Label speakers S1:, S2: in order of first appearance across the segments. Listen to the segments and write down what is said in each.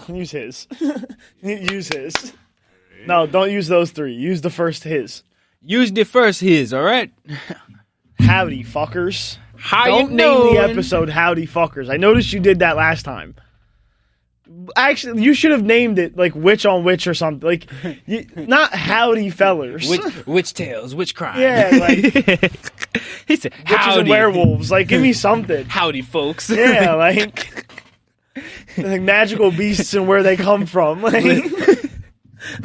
S1: Use his. Use his. No, don't use those three. Use the first his.
S2: Use the first his, all right?
S1: Howdy, fuckers.
S2: How
S1: Don't
S2: you
S1: name
S2: doing?
S1: the episode Howdy, fuckers. I noticed you did that last time. Actually, you should have named it like Witch on Witch or something. Like, not Howdy, fellers.
S2: Witch tales, witch crime.
S1: Yeah, like
S2: He said,
S1: witches
S2: howdy.
S1: and werewolves. Like, give me something.
S2: Howdy, folks.
S1: Yeah, like magical beasts and where they come from.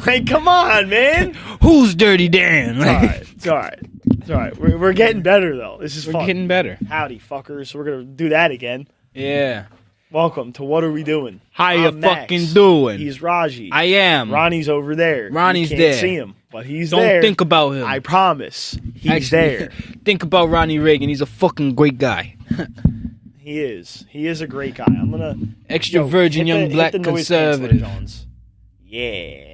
S1: Like, come on, man.
S2: Who's Dirty Dan?
S1: It's all right. We're getting better though. This is
S2: We're
S1: fun.
S2: getting better.
S1: Howdy, fuckers. We're gonna do that again.
S2: Yeah.
S1: Welcome to What Are We Doing?
S2: How you
S1: I'm Max.
S2: fucking doing?
S1: He's Raji.
S2: I am.
S1: Ronnie's over there.
S2: Ronnie's
S1: you can't
S2: there.
S1: see him, but he's
S2: Don't
S1: there.
S2: think about him.
S1: I promise. He's
S2: Actually,
S1: there.
S2: Think about Ronnie Reagan. He's a fucking great guy.
S1: He is. He is a great guy. I'm gonna
S2: Extra virgin, young black
S1: hit the noise canceller,
S2: conservative.
S1: Jones. Yeah.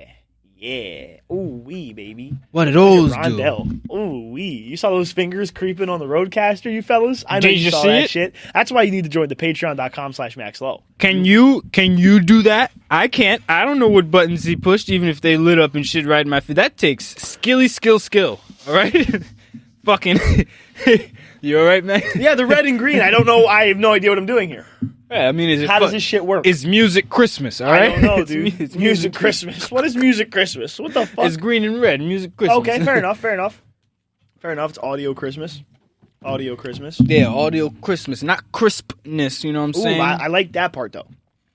S1: Ooh wee, baby.
S2: What did those do?
S1: Rondell. Ooh wee. You saw those fingers creeping on the Roadcaster, you fellas? I know
S2: Did
S1: you
S2: you
S1: saw
S2: see
S1: that
S2: it?
S1: shit. That's why you need to join the patreon.com/maxlow.
S2: Can you do that? I can't. I don't know what buttons he pushed, even if they lit up and shit right in my feet. That takes skill. All right? Fucking. You all right, man?
S1: Yeah, the red and green. I don't know. I have no idea what I'm doing here.
S2: Yeah, I mean, is it
S1: How does this shit work?
S2: It's music Christmas, all
S1: I
S2: right?
S1: don't know,
S2: It's
S1: dude.
S2: it's
S1: music Christmas. What is music Christmas? What the fuck?
S2: It's green and red. Music Christmas.
S1: Okay, fair enough. It's audio Christmas. Audio Christmas.
S2: Yeah, audio Christmas, not crispness. You know what I'm
S1: Ooh,
S2: saying?
S1: I like that part though.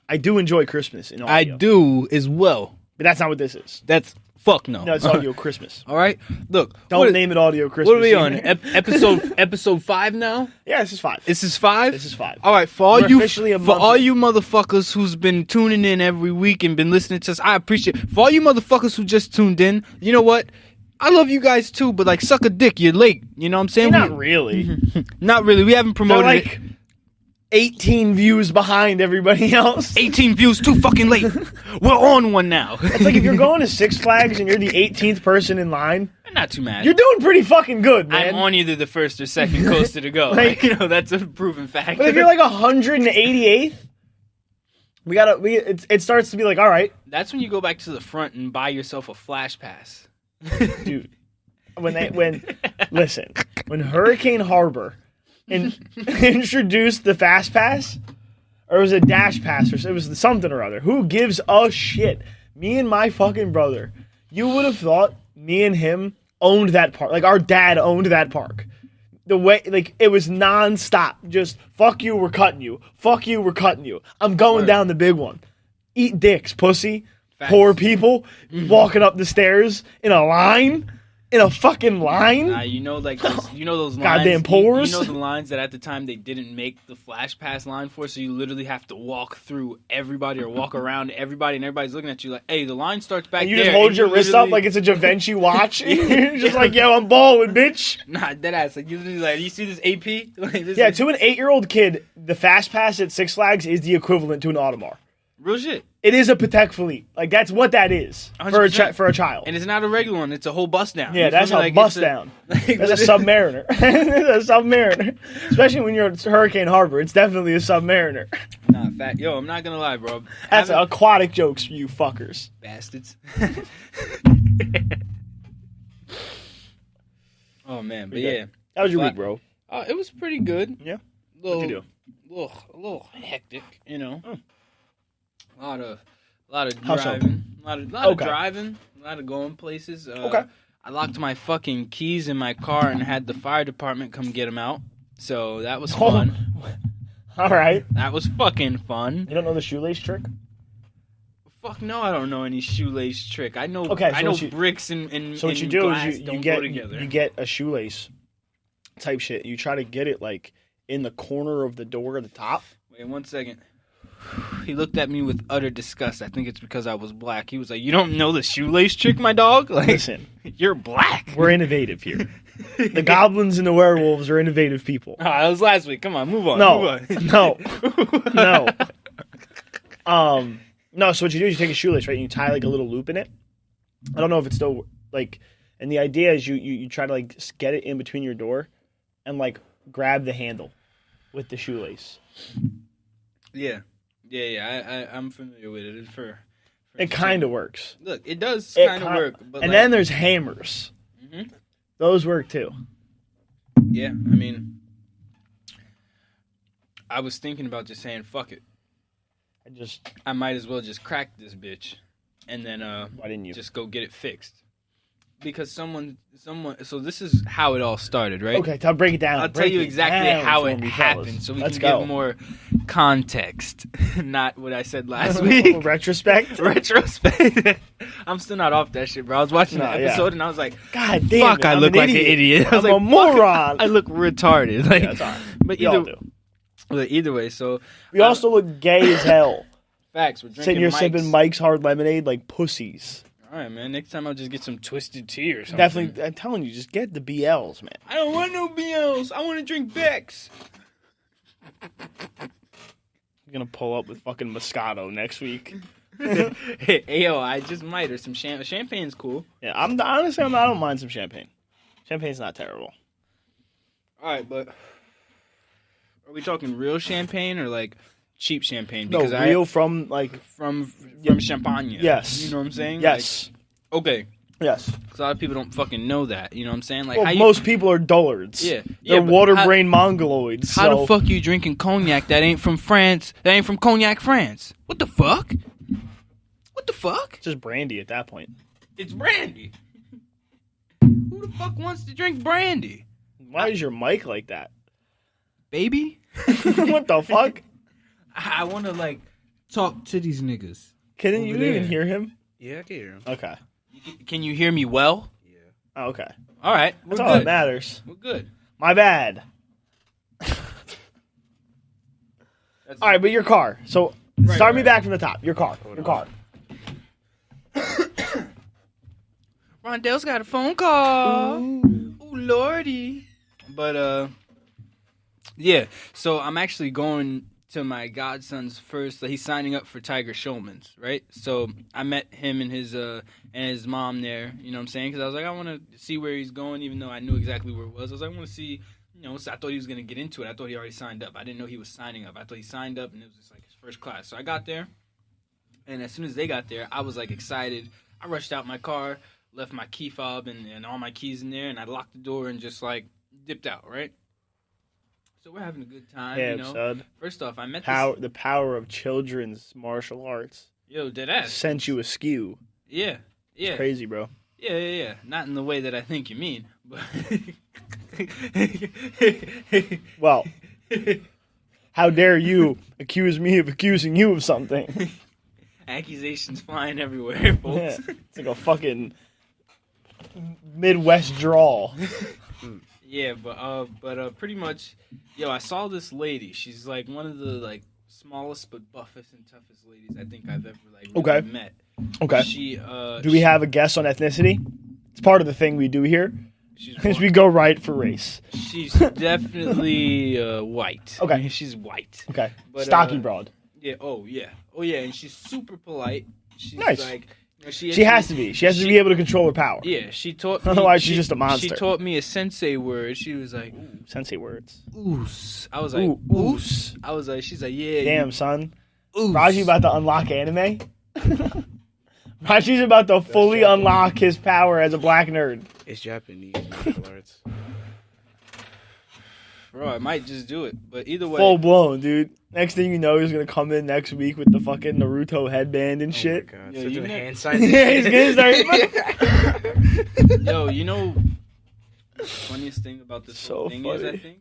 S1: I do enjoy Christmas in audio.
S2: I do as well.
S1: But that's not what this is.
S2: That's fuck no.
S1: No, it's audio Christmas.
S2: All right, look.
S1: Don't name it audio Christmas.
S2: What are we on?
S1: either.
S2: Episode 5 now.
S1: Yeah, this is 5.
S2: This is 5.
S1: This is 5.
S2: All right, for all
S1: We're officially a month in.
S2: you motherfuckers who's been tuning in every week and been listening to us, I appreciate. For all you motherfuckers who just tuned in, you know what? I love you guys too, but like suck a dick, you're late. You know what I'm saying?
S1: Not really.
S2: Not really. We haven't
S1: They're
S2: promoted
S1: like
S2: it.
S1: 18 views behind everybody else.
S2: 18 views, too fucking late. We're on one now.
S1: It's like if you're going to Six Flags and you're the 18th person in line,
S2: Not too mad.
S1: you're doing pretty fucking good, man.
S2: I'm on either the first or second coaster to go.
S1: Like-
S2: You know, that's a proven fact.
S1: But if you're like 188th, it starts to be like, all right,
S2: That's when you go back to the front and buy yourself a flash pass.
S1: dude. When Hurricane Harbor introduced the Fast Pass, or it was a Dash Pass, or it was something or other. Who gives a shit? Me and my fucking brother. You would have thought me and him owned that park. Like our dad owned that park. The way, like, it was nonstop. Just fuck you, we're cutting you. Fuck you, we're cutting you. I'm going down the big one. Eat dicks, pussy.
S2: Facts.
S1: Poor people walking up the stairs in a line. In a fucking line?
S2: You know, like those, those lines.
S1: Goddamn pores.
S2: You know the lines that at the time they didn't make the flash pass line for, so you literally have to walk through everybody or walk around everybody, and everybody's looking at you like, "Hey, the line starts back
S1: And you
S2: there."
S1: just hold
S2: and
S1: your
S2: you
S1: wrist up
S2: literally-
S1: like it's a Givenchy watch. You're just like, yo, I'm balling, bitch.
S2: Nah, dead ass. Like you literally like, you see this AP? Like, this
S1: Yeah,
S2: is
S1: to an 8-year-old kid, the Fast Pass at Six Flags is the equivalent to an Audemars.
S2: real shit.
S1: It is a Patek Philippe. Like, that's what that is for
S2: 100%.
S1: for a child.
S2: And it's not a regular one; it's a whole bust down.
S1: Yeah,
S2: You feel
S1: that's
S2: me?
S1: a
S2: Like,
S1: bust
S2: it's
S1: down.
S2: like,
S1: That's a Submariner. That's a Submariner. Especially when you're at Hurricane Harbor. It's definitely a Submariner.
S2: Nah, fact. Yo, I'm not gonna lie, bro.
S1: That's
S2: Having-
S1: aquatic jokes for you fuckers.
S2: bastards. Oh man, but
S1: Okay.
S2: yeah,
S1: That was your
S2: Fla-
S1: week, bro.
S2: it was pretty good.
S1: Yeah?
S2: Little,
S1: What'd you do?
S2: A little hectic, you know.
S1: Oh.
S2: A lot of
S1: How so?
S2: driving, a lot of
S1: Okay.
S2: driving, a lot of going places.
S1: Okay.
S2: I locked my fucking keys in my car and had the fire department come get them out. So that was fun.
S1: All right.
S2: That was fucking fun.
S1: You don't know the shoelace trick?
S2: Fuck no, I don't know any shoelace trick. I know.
S1: Okay, so
S2: I know
S1: what you-
S2: bricks and
S1: So what you
S2: and
S1: do
S2: glass
S1: is you
S2: don't
S1: get
S2: go together.
S1: you get a shoelace type shit. You try to get it like in the corner of the door at the top.
S2: Wait 1 second. He looked at me with utter disgust. I think it's because I was black. He was like, "You don't know the shoelace trick, my dog? Like,
S1: Listen,
S2: you're black."
S1: we're innovative here. The goblins and the werewolves are innovative people.
S2: Oh, that was last week. Come on, move on.
S1: No,
S2: move on.
S1: no, no. No. So what you do is you take a shoelace, right? And you tie like a little loop in it. I don't know if it's still like. And the idea is you try to like get it in between your door, and like grab the handle with the shoelace.
S2: Yeah. Yeah. I'm familiar with it.
S1: It kind of works.
S2: Look, it does
S1: It
S2: kind of work. But
S1: and then there's hammers.
S2: Mhm.
S1: Those work too.
S2: yeah, I mean, I was thinking about just saying fuck it. I might as well just crack this bitch, and then
S1: Why didn't you?
S2: just go get it fixed. Because someone. So this is how it all started, right?
S1: Okay, break it down.
S2: I'll tell you exactly how it happened, so we
S1: Let's
S2: can
S1: go.
S2: give more context, not what I said last week.
S1: Retrospect.
S2: Retrospect. I'm still not off that shit, bro. I was watching the
S1: yeah.
S2: episode and I was like,
S1: God damn
S2: "Fuck,
S1: it,
S2: I
S1: I'm
S2: look
S1: an
S2: like an idiot." I was
S1: I'm
S2: like,
S1: a moron.
S2: I look retarded. Like,
S1: Yeah, that's all right.
S2: but
S1: We all do.
S2: either way, so
S1: We also look gay as hell.
S2: facts. We're drinking
S1: Sitting here
S2: Mike's.
S1: sipping Mike's Hard Lemonade like pussies.
S2: All right, man. Next time I'll just get some twisted tea or something.
S1: Definitely, I'm telling you, just get the BLs, man.
S2: I don't want no BLs. I want to drink Beck's.
S1: You're gonna pull up with fucking Moscato next week.
S2: Hey, yo, I just might. Or some champagne's cool.
S1: Yeah, honestly, I don't mind some champagne. Champagne's not terrible.
S2: All right, but are we talking real champagne or like cheap champagne?
S1: No, real from like
S2: from Champagne.
S1: Yes.
S2: You know what I'm saying?
S1: yes,
S2: Like, okay.
S1: yes.
S2: 'Cause a lot of people don't fucking know that. You know what I'm saying? Like,
S1: Well,
S2: how
S1: most people are dullards.
S2: Yeah.
S1: They're
S2: but
S1: water
S2: how-
S1: brain mongoloids.
S2: How
S1: so
S2: the fuck you drinking cognac that ain't from France? That ain't from Cognac, France? What the fuck? What the fuck?
S1: It's just brandy at that point.
S2: It's brandy. Who the fuck wants to drink brandy?
S1: Why is your mic like that?
S2: Baby?
S1: What the fuck?
S2: I want to like talk to these niggas.
S1: Couldn't you
S2: Over
S1: even
S2: there.
S1: hear him?
S3: Yeah, I can hear him.
S1: Okay.
S2: Can you hear me well?
S3: Yeah.
S1: Oh, okay.
S2: All right, we're
S1: That's all that
S2: good.
S1: matters.
S2: We're good.
S1: My bad. All right, but your car. So start me
S2: right.
S1: back from the top. Your car. Your car.
S2: Rondell's got a phone call. Ooh, lordy. But yeah. So I'm actually going to my godson's first. He's signing up for Tiger Showman's, right? So I met him and his mom there. You know what I'm saying? Because I was like, I want to see where he's going, even though I knew exactly where it was. I was like, I want to see. You know, so I thought he was gonna get into it. I thought he already signed up. I didn't know he was signing up. I thought he signed up and it was just like his first class. So I got there, and as soon as they got there, I was like excited. I rushed out my car, left my key fob and all my keys in there, and I locked the door and just like dipped out, right? So we're having a good time,
S1: Yeah,
S2: you know.
S1: son.
S2: First off, I met
S1: The power of children's martial arts
S2: Yo, deadass.
S1: sent you askew.
S2: Yeah, yeah,
S1: It's crazy, bro.
S2: yeah. Not in the way that I think you mean, but
S1: Well, how dare you accuse me of accusing you of something?
S2: accusations flying everywhere, folks.
S1: Yeah, it's like a fucking Midwest drawl.
S2: Yeah, but pretty much, yo, I saw this lady. She's like one of the like smallest but buffest and toughest ladies I think I've ever like really
S1: Okay.
S2: met.
S1: Okay.
S2: She
S1: Do we have a guess on ethnicity? It's part of the thing we do here.
S2: She's
S1: Is we go right for race.
S2: she's definitely white.
S1: Okay.
S2: She's white.
S1: Okay.
S2: But,
S1: Stocky broad.
S2: Yeah. Oh yeah. And she's super polite. She's
S1: Nice.
S2: like you know,
S1: She has to be. She has to be able to control her power.
S2: Yeah, she taught me.
S1: Otherwise, she's just a monster.
S2: She taught me a sensei word. She was like,
S1: Sensei words.
S2: "Oos." I was like,
S1: Ooh,
S2: "Oos." I was like, she's like, "Yeah."
S1: Damn, son.
S2: Oos.
S1: Raji about to unlock anime? Raji's about to fully unlock his power as a black nerd.
S3: It's Japanese martial arts.
S2: Bro, I might just do it. But either way,
S1: Full blown, dude. Next thing you know, he's gonna come in next week with the fucking Naruto headband and shit.
S3: Oh my god.
S2: Yo,
S3: Such
S2: you
S3: a
S2: know-
S3: hand sign.
S1: Yeah, he's gonna start.
S2: yo, you know, the funniest thing about this
S1: So
S2: whole thing is, I
S1: funny.
S2: think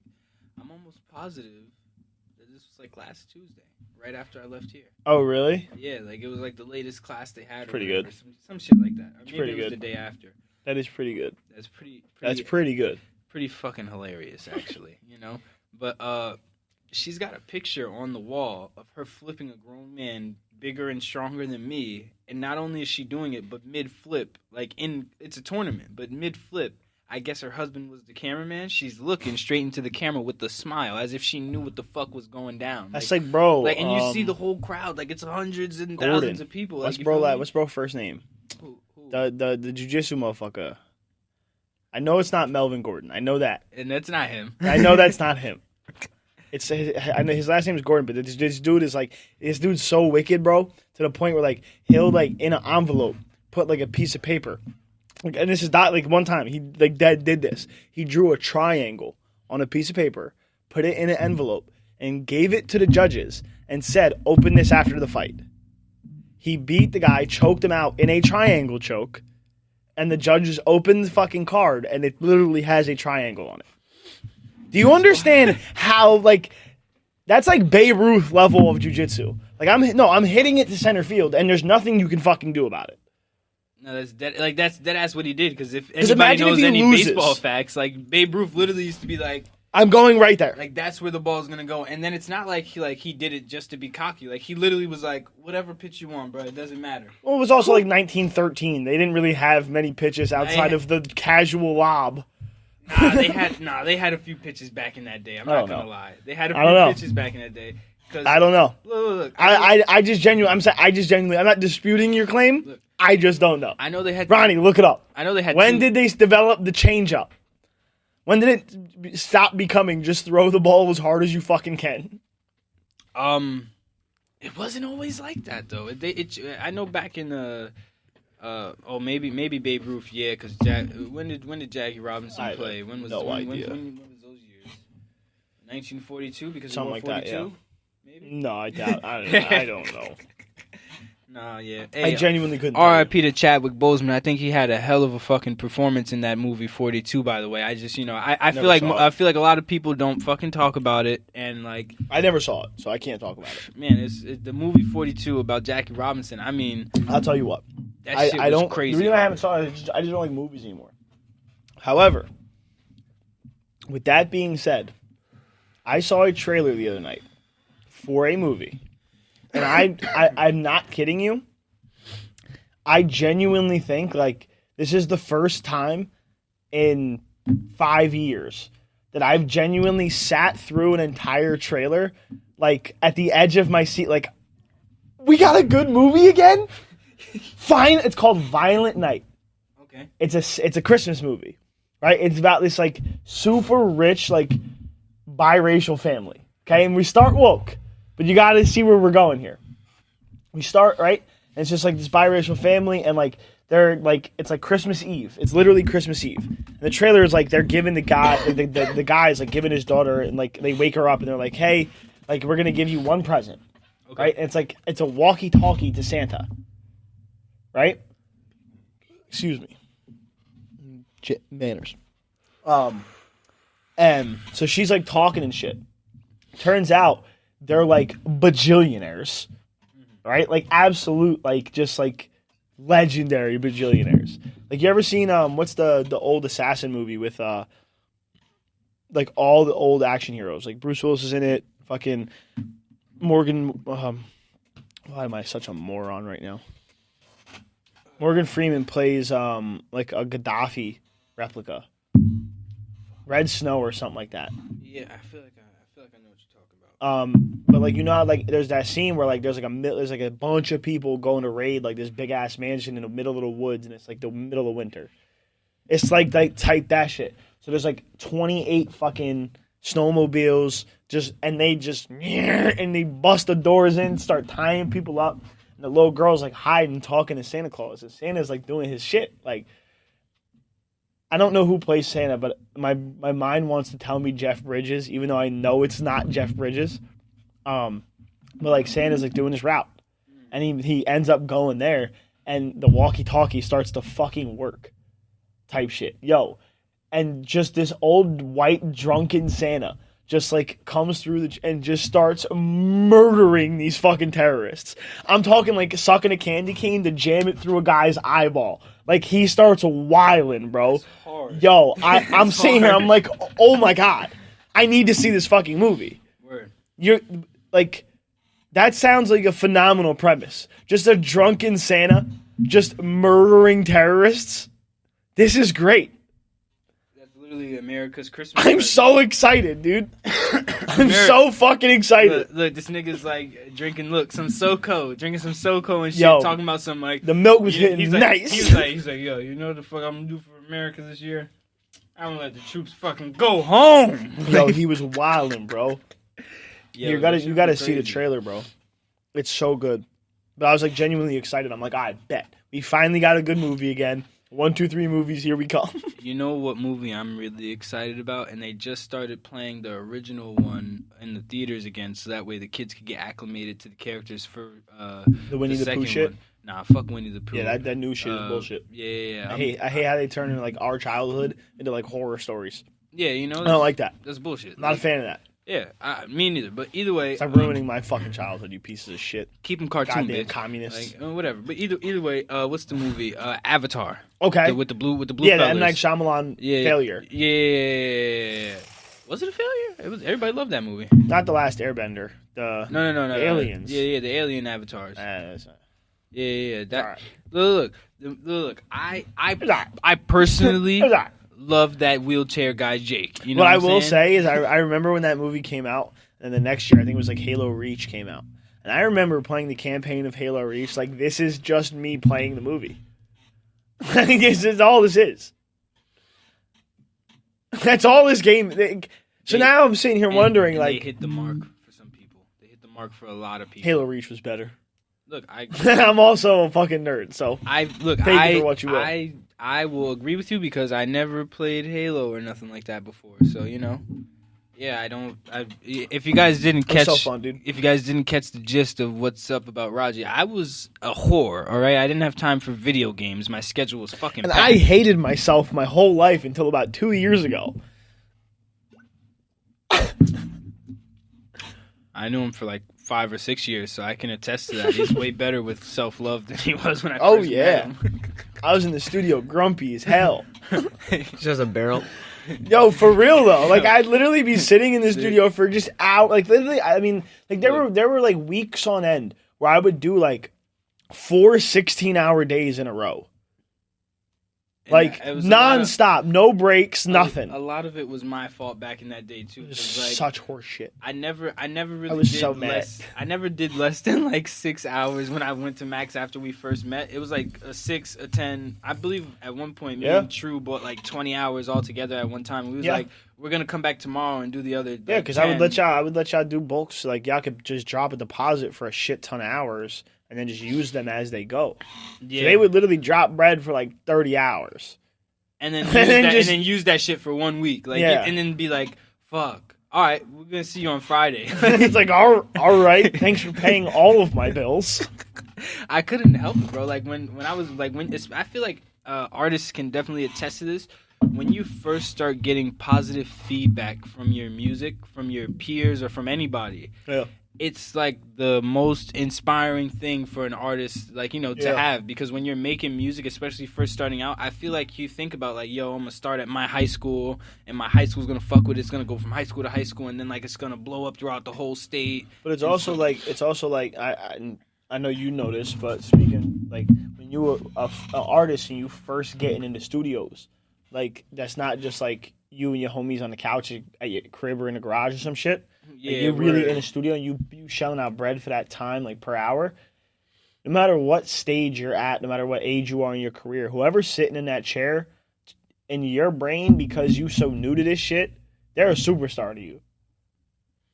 S2: I'm almost positive that this was like last Tuesday, right after I left here.
S1: Oh, really?
S2: Yeah, like it was like the latest class they had. Or
S1: Pretty
S2: whatever,
S1: good.
S2: Some shit like that. Or maybe
S1: pretty
S2: it was
S1: good.
S2: the day after.
S1: That is pretty good.
S2: That's pretty
S1: That's pretty good.
S2: pretty fucking hilarious, actually. You know, but she's got a picture on the wall of her flipping a grown man bigger and stronger than me, and not only is she doing it, but mid flip, like it's a tournament, but mid flip. I guess her husband was the cameraman. She's looking straight into the camera with a smile, as if she knew what the fuck was going down.
S1: That's like, bro.
S2: and you see the whole crowd, like it's hundreds and
S1: Gordon.
S2: thousands of people.
S1: What's
S2: like, you
S1: bro?
S2: feel me?
S1: What's bro first name?
S2: Who?
S1: The jujitsu motherfucker. I know it's not Melvin Gordon. I know that.
S2: And that's not him.
S1: I know that's not him. I know his last name is Gordon, but this dude is like, this dude's so wicked, bro, to the point where like he'll like in an envelope put like a piece of paper, like, and this is not like one time he like dad did this. He drew a triangle on a piece of paper, put it in an envelope, and gave it to the judges and said, "Open this after the fight." He beat the guy, choked him out in a triangle choke, and the judges opened the fucking card, and it literally has a triangle on it. Do you understand how, like, that's like Babe Ruth level of jiu-jitsu? Like, I'm hitting it to center field, and there's nothing you can fucking do about it.
S2: No, that's dead. Like that's what he did. Because if
S1: 'Cause
S2: anybody
S1: imagine if
S2: knows
S1: he
S2: any
S1: loses.
S2: baseball facts, like Babe Ruth literally used to be like
S1: I'm going right there.
S2: that's where the ball's gonna go. And then it's not like he did it just to be cocky. Like he literally was like, whatever pitch you want, bro, it doesn't matter.
S1: Well, it was also like 1913. They didn't really have many pitches outside of the casual lob.
S2: They had a few pitches back in that day. I'm
S1: I
S2: not
S1: don't
S2: gonna
S1: know.
S2: lie. They had a
S1: I don't
S2: few
S1: know.
S2: pitches back in that day.
S1: I don't know.
S2: Look,
S1: I just genuinely. I'm saying I just genuinely. I'm not disputing your claim.
S2: Look.
S1: I just don't know.
S2: I know they had.
S1: Ronnie, look it up.
S2: I know they had.
S1: When did they develop the changeup? When did it stop becoming just throw the ball as hard as you fucking can?
S2: It wasn't always like that though. I know back in maybe Babe Ruth, yeah, because when did Jackie Robinson play? When was
S1: no
S2: when,
S1: idea.
S2: When was those years? 1942 because
S1: Something
S2: of War
S1: like that,
S2: 42?
S1: yeah.
S2: Maybe.
S1: No, I doubt. I don't know.
S2: Nah, yeah.
S1: I
S2: Hey,
S1: genuinely couldn't. tell you.
S2: R.I.P. to Chadwick Boseman. I think he had a hell of a fucking performance in that movie 42. By the way, I just I feel like
S1: saw it.
S2: I feel like a lot of people don't fucking talk about it, and like
S1: I never saw it, so I can't talk about it.
S2: man, it's the movie 42 about Jackie Robinson. I mean,
S1: I'll tell you what.
S2: that shit
S1: I
S2: was
S1: don't.
S2: crazy.
S1: The reason I haven't saw it, I just don't like movies anymore. However, with that being said, I saw a trailer the other night for a movie, and I'm not kidding you. I genuinely think like this is the first time in 5 years that I've genuinely sat through an entire trailer, like at the edge of my seat, like we got a good movie again. Fine, it's called Violent Night.
S2: Okay.
S1: It's a Christmas movie, right? It's about this like super rich like biracial family. Okay, and we start woke, but you got to see where we're going here. We start right, and it's just like this biracial family, and like they're like it's like Christmas Eve. It's literally Christmas Eve. And the trailer is like they're giving the guy the guy's like giving his daughter, and like they wake her up and they're like, hey, like we're gonna give you one present,
S2: Okay.
S1: right? And it's like it's a walkie-talkie to Santa. Right? Excuse me. Manners. And so she's like talking and shit. Turns out they're like bajillionaires. Right? Like absolute, like just like legendary bajillionaires. Like you ever seen what's the old assassin movie with like all the old action heroes? Like Bruce Willis is in it, fucking Morgan why am I such a moron right now? Morgan Freeman plays like a Gaddafi replica, Red Snow or something like that.
S2: Yeah, I feel like I know what you're talking about.
S1: But like you know how like there's that scene where like there's like a bunch of people going to raid like this big ass mansion in the middle of the woods, and it's like the middle of winter. It's like type that shit. So there's like 28 fucking snowmobiles and they bust the doors in, start tying people up. And the little girl's like hiding, talking to Santa Claus, and Santa's like doing his shit. Like, I don't know who plays Santa, but my mind wants to tell me Jeff Bridges, even though I know it's not Jeff Bridges. But like Santa's like doing his route, and he ends up going there, and the walkie-talkie starts to fucking work, type shit, yo, and just this old white drunken Santa just like comes through and just starts murdering these fucking terrorists. I'm talking like sucking a candy cane to jam it through a guy's eyeball. Like he starts wilding, bro.
S2: That's hard.
S1: Yo, I'm sitting here, I'm like, oh my god, I need to see this fucking movie.
S2: Word.
S1: You're like, that sounds like a phenomenal premise. Just a drunken Santa just murdering terrorists. This is great.
S2: That's literally America's Christmas.
S1: I'm
S2: present.
S1: so excited, dude. I'm so fucking excited.
S2: Look, this nigga's like drinking some SoCo and shit,
S1: Yo,
S2: talking about some like
S1: The milk was hitting
S2: he's like,
S1: nice.
S2: He's like, yo, you know what the fuck I'm gonna do for America this year? I'm gonna let the troops fucking go home.
S1: Yo, he was wilding, bro.
S2: Yeah,
S1: you gotta see the trailer, bro. It's so good. But I was like genuinely excited. I'm like, I bet we finally got a good movie again. 1, 2, 3 movies. Here we come.
S2: You know what movie I'm really excited about? And they just started playing the original one in the theaters again, so that way the kids could get acclimated to the characters for
S1: The Winnie the Pooh
S2: second
S1: shit?
S2: one. Nah, fuck Winnie the Pooh.
S1: Yeah, that new shit is bullshit.
S2: Yeah.
S1: I hate how they turn like our childhood into like horror stories.
S2: Yeah, you know.
S1: I don't like that.
S2: That's bullshit.
S1: I'm not a fan of that.
S2: Yeah, me neither. But either way,
S1: It's like ruining my fucking childhood, you pieces of shit.
S2: keep them cartoon,
S1: Goddamn
S2: bitch.
S1: communists.
S2: Like, whatever. But either way, what's the movie? Avatar.
S1: Okay.
S2: With the blue
S1: Yeah, the
S2: fellas.
S1: M. Night Shyamalan failure.
S2: Yeah. Was it a failure? It was. Everybody loved that movie.
S1: Not The Last Airbender. The
S2: No.
S1: The aliens.
S2: Yeah, the alien avatars.
S1: That's not-
S2: Yeah. That.
S1: Alright.
S2: Look. I
S1: Alright.
S2: personally
S1: Alright.
S2: love that wheelchair guy, Jake. You know
S1: What I
S2: I'm
S1: will
S2: saying?
S1: say is I remember when that movie came out, and the next year I think it was like Halo Reach came out. And I remember playing the campaign of Halo Reach like this is just me playing the movie. I think this is all this is. That's all this game. So now I'm sitting here wondering,
S2: and
S1: like,
S2: they hit the mark for some people. They hit the mark for a lot of people.
S1: Halo Reach was better.
S2: Look,
S1: I'm also a fucking nerd, so Take it for what you will.
S2: I will agree with you because I never played Halo or nothing like that before. So yeah, if you guys didn't catch,
S1: so fun, dude.
S2: If you guys didn't catch the gist of what's up about Raji, I was a whore. All right, I didn't have time for video games. My schedule was fucking.
S1: and
S2: packed.
S1: I hated myself my whole life until about 2 years ago.
S2: I knew him for like 5 or 6 years, so I can attest to that. He's way better with self-love than he was when I
S1: Oh,
S2: first
S1: yeah.
S2: met him.
S1: I was in the studio grumpy as hell.
S4: Just a barrel.
S1: Yo, for real though. Like I'd literally be sitting in the studio for just out. Like literally, I mean, like there were like weeks on end where I would do like 4 16-hour days in a row.
S2: And
S1: Like
S2: it was a lot of-
S1: nonstop, no breaks, nothing.
S2: A lot of it was my fault back in that day too.
S1: It was
S2: 'cause, like,
S1: such horse shit.
S2: I never really
S1: was
S2: did
S1: so mad.
S2: less. I never did less than like 6 hours when I went to Max after we first met. It was like a 6, a 10. I believe at one point me
S1: Yeah.
S2: and True bought like 20 hours all together at one time. We was
S1: Yeah.
S2: like, we're gonna come back tomorrow and do the other.
S1: Yeah, because I would let y'all do bulks. Like y'all could just drop a deposit for a shit ton of hours and then just use them as they go.
S2: Yeah.
S1: So they would literally drop bread for like 30 hours.
S2: and then use
S1: and then
S2: that,
S1: just-
S2: and then use that shit for 1 week. Like,
S1: Yeah.
S2: and then be like, fuck. All right, we're gonna see you on Friday.
S1: It's like, all right, thanks for paying all of my bills.
S2: I couldn't help it, bro. Like when I was like I feel like artists can definitely attest to this. When you first start getting positive feedback from your music, from your peers, or from anybody,
S1: Yeah.
S2: it's like the most inspiring thing for an artist, like, to
S1: Yeah.
S2: have. Because when you're making music, especially first starting out, I feel like you think about like, yo, I'm gonna start at my high school, and my high school's gonna fuck with it. It's gonna go from high school to high school, and then like it's gonna blow up throughout the whole state.
S1: But it's also like I know you know this, but speaking like when you were an artist and you first getting into studios, like that's not just like you and your homies on the couch at your crib or in the garage or some shit.
S2: Yeah,
S1: Like, you're really
S2: word.
S1: in a studio and you shelling out bread for that time, like per hour. No matter what stage you're at, no matter what age you are in your career, whoever's sitting in that chair, in your brain, because you so new to this shit, they're a superstar to you.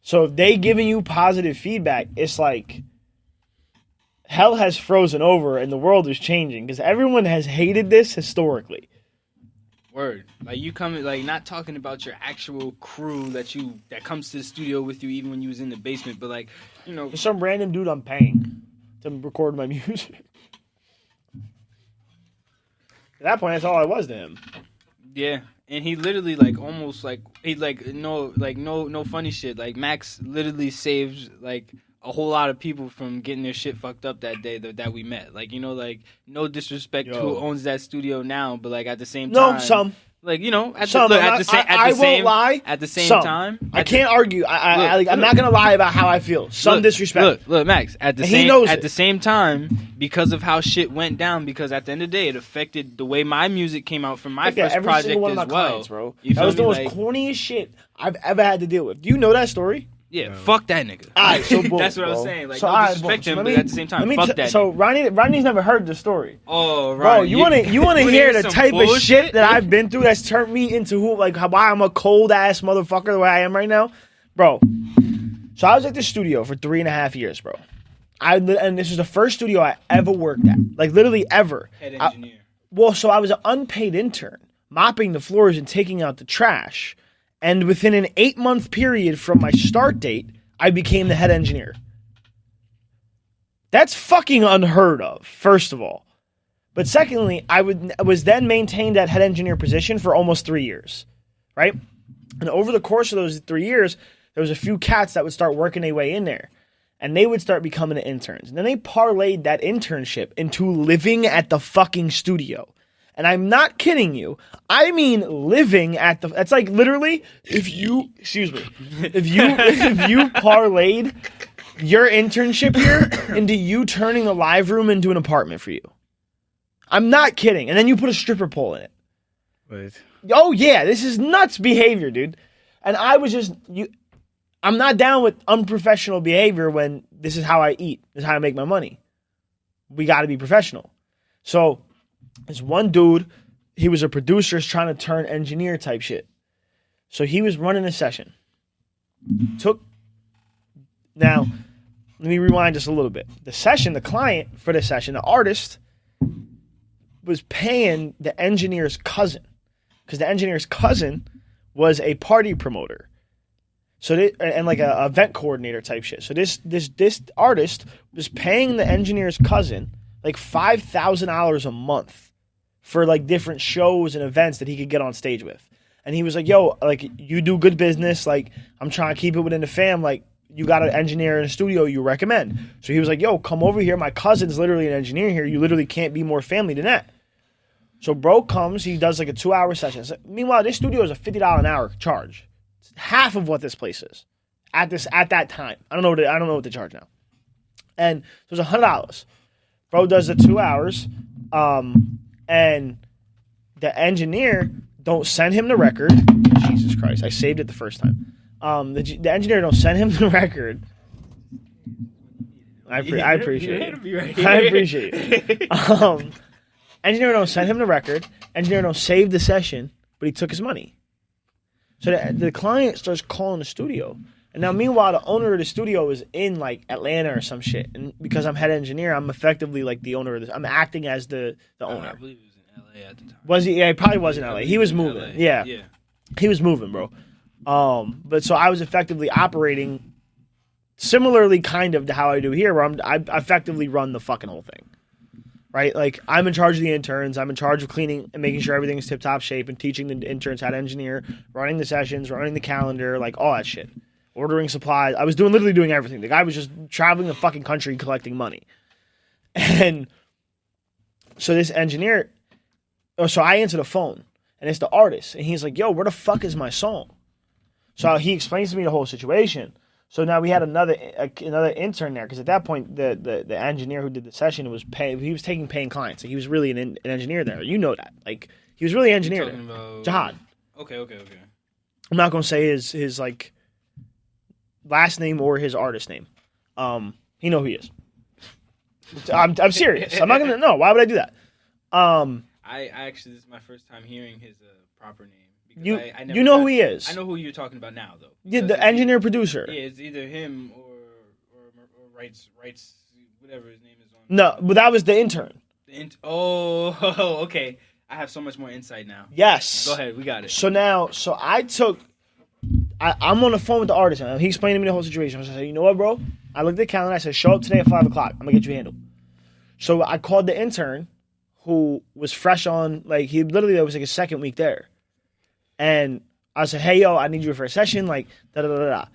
S1: So if they giving you positive feedback, it's like hell has frozen over and the world is changing because everyone has hated this historically.
S2: Word. Like you come like not talking about your actual crew that comes to the studio with you even when you was in the basement, but like,
S1: There's some random dude I'm paying to record my music. At that point, that's all I was to him.
S2: yeah. And he literally like almost like he like no funny shit. Like Max literally saved like a whole lot of people from getting their shit fucked up that day that we met. Like, like no disrespect to who owns that studio now, but like at the same time,
S1: No, some.
S2: like at
S1: Some. I won't lie.
S2: At the same
S1: Some.
S2: time,
S1: I can't argue. I'm not gonna lie about how I feel. Some disrespect.
S2: Look, Max. At the
S1: And
S2: same
S1: he knows
S2: at
S1: it.
S2: the same time, because of how shit went down. Because at the end of the day, it affected the way my music came out from my first
S1: every
S2: project
S1: single one
S2: as
S1: of my
S2: well.
S1: clients, bro.
S2: You
S1: That
S2: feel
S1: was the
S2: me?
S1: most
S2: Like,
S1: corniest shit I've ever had to deal with. Do you know that story?
S2: yeah, fuck that nigga.
S1: Alright, so boom,
S2: That's what I was
S1: bro.
S2: saying. Like,
S1: So,
S2: no
S1: alright,
S2: disrespect
S1: boom.
S2: him,
S1: So
S2: but at the same time, fuck that.
S1: So
S2: nigga.
S1: Rodney's never heard the story.
S2: Oh, right.
S1: Bro, you want to hear the
S2: some
S1: type of
S2: bullshit?
S1: shit that I've been through that's turned me into why I'm a cold ass motherfucker the way I am right now, bro. So I was at the studio for 3.5 years, bro. And this was the first studio I ever worked at. Like, literally ever.
S2: Head engineer.
S1: So I was an unpaid intern, mopping the floors and taking out the trash. And within an 8-month period from my start date, I became the head engineer. That's fucking unheard of, first of all. But secondly, I was then maintained at head engineer position for almost 3 years, right? And over the course of those 3 years, there was a few cats that would start working their way in there. And they would start becoming interns. And then they parlayed that internship into living at the fucking studio. And I'm not kidding you. I mean living at the... That's like literally, if you parlayed your internship here into you turning the live room into an apartment for you. I'm not kidding. And then you put a stripper pole in it.
S3: Wait.
S1: Oh, yeah. This is nuts behavior, dude. And I was just... I'm not down with unprofessional behavior when this is how I eat. This is how I make my money. We got to be professional. So, this one dude, he was a producer trying to turn engineer type shit. So, he was running a session. Now, let me rewind just a little bit. The client for the session, the artist, was paying the engineer's cousin. Because the engineer's cousin was a party promoter. So and like a event coordinator type shit. So this artist was paying the engineer's cousin like $5,000 a month for like different shows and events that he could get on stage with. And he was like, "Yo, like you do good business. Like I'm trying to keep it within the fam. Like you got an engineer in a studio you recommend." So he was like, "Yo, come over here. My cousin's literally an engineer here. You literally can't be more family than that." So bro comes. He does like a 2-hour session. So, meanwhile, this studio is a $50 an hour charge. Half of what this place is at that time. I don't know what they charge now. And so it was $100. Bro does the 2 hours, and the engineer don't send him the record. Jesus Christ, I saved it the first time. The engineer don't send him the record. I appreciate it. I appreciate it. Engineer don't send him the record. Engineer don't save the session, but he took his money. So the client starts calling the studio. And now, meanwhile, the owner of the studio is in, like, Atlanta or some shit. And because I'm head engineer, I'm effectively, like, the owner of this. I'm acting as the owner.
S2: I believe he was in L.A. at the time.
S1: Was he? Yeah, he probably was in L.A. He was moving.
S2: LA.
S1: Yeah. He was moving, bro. But so I was effectively operating similarly kind of to how I do here, where I effectively run the fucking whole thing. Right? Like, I'm in charge of the interns. I'm in charge of cleaning and making sure everything's tip-top shape and teaching the interns how to engineer, running the sessions, running the calendar, like, all that shit. Ordering supplies. I was literally doing everything. The guy was just traveling the fucking country collecting money. And so this engineer... So I answer the phone, and it's the artist. And he's like, "Yo, where the fuck is my song?" So he explains to me the whole situation. So now we had another intern there, because at that point the engineer who did the session was he was taking paying clients. So he was really an engineer there. You know that. Like, he was really an engineer there.
S2: About...
S1: Jihad.
S2: Okay.
S1: I'm not gonna say his like last name or his artist name. You know who he is. I'm serious. I'm not gonna know. Why would I do that?
S2: I actually, this is my first time hearing his proper name.
S1: I never know who he is.
S2: I know who you're talking about now, though.
S1: Yeah, the engineer producer.
S2: Yeah, it's either him or Wrights, whatever his name is on.
S1: No, but that was the intern.
S2: Okay. I have so much more insight now.
S1: Yes.
S2: Go ahead, we got it.
S1: So I'm on the phone with the artist, and he explained to me the whole situation. I said, "You know what, bro?" I looked at the calendar. I said, "Show up today at 5 o'clock. I'm gonna get you handled." So I called the intern, who was fresh on, like, he literally, that was like his second week there. And I said, "Hey, yo, I need you for a session, like, da-da-da-da-da."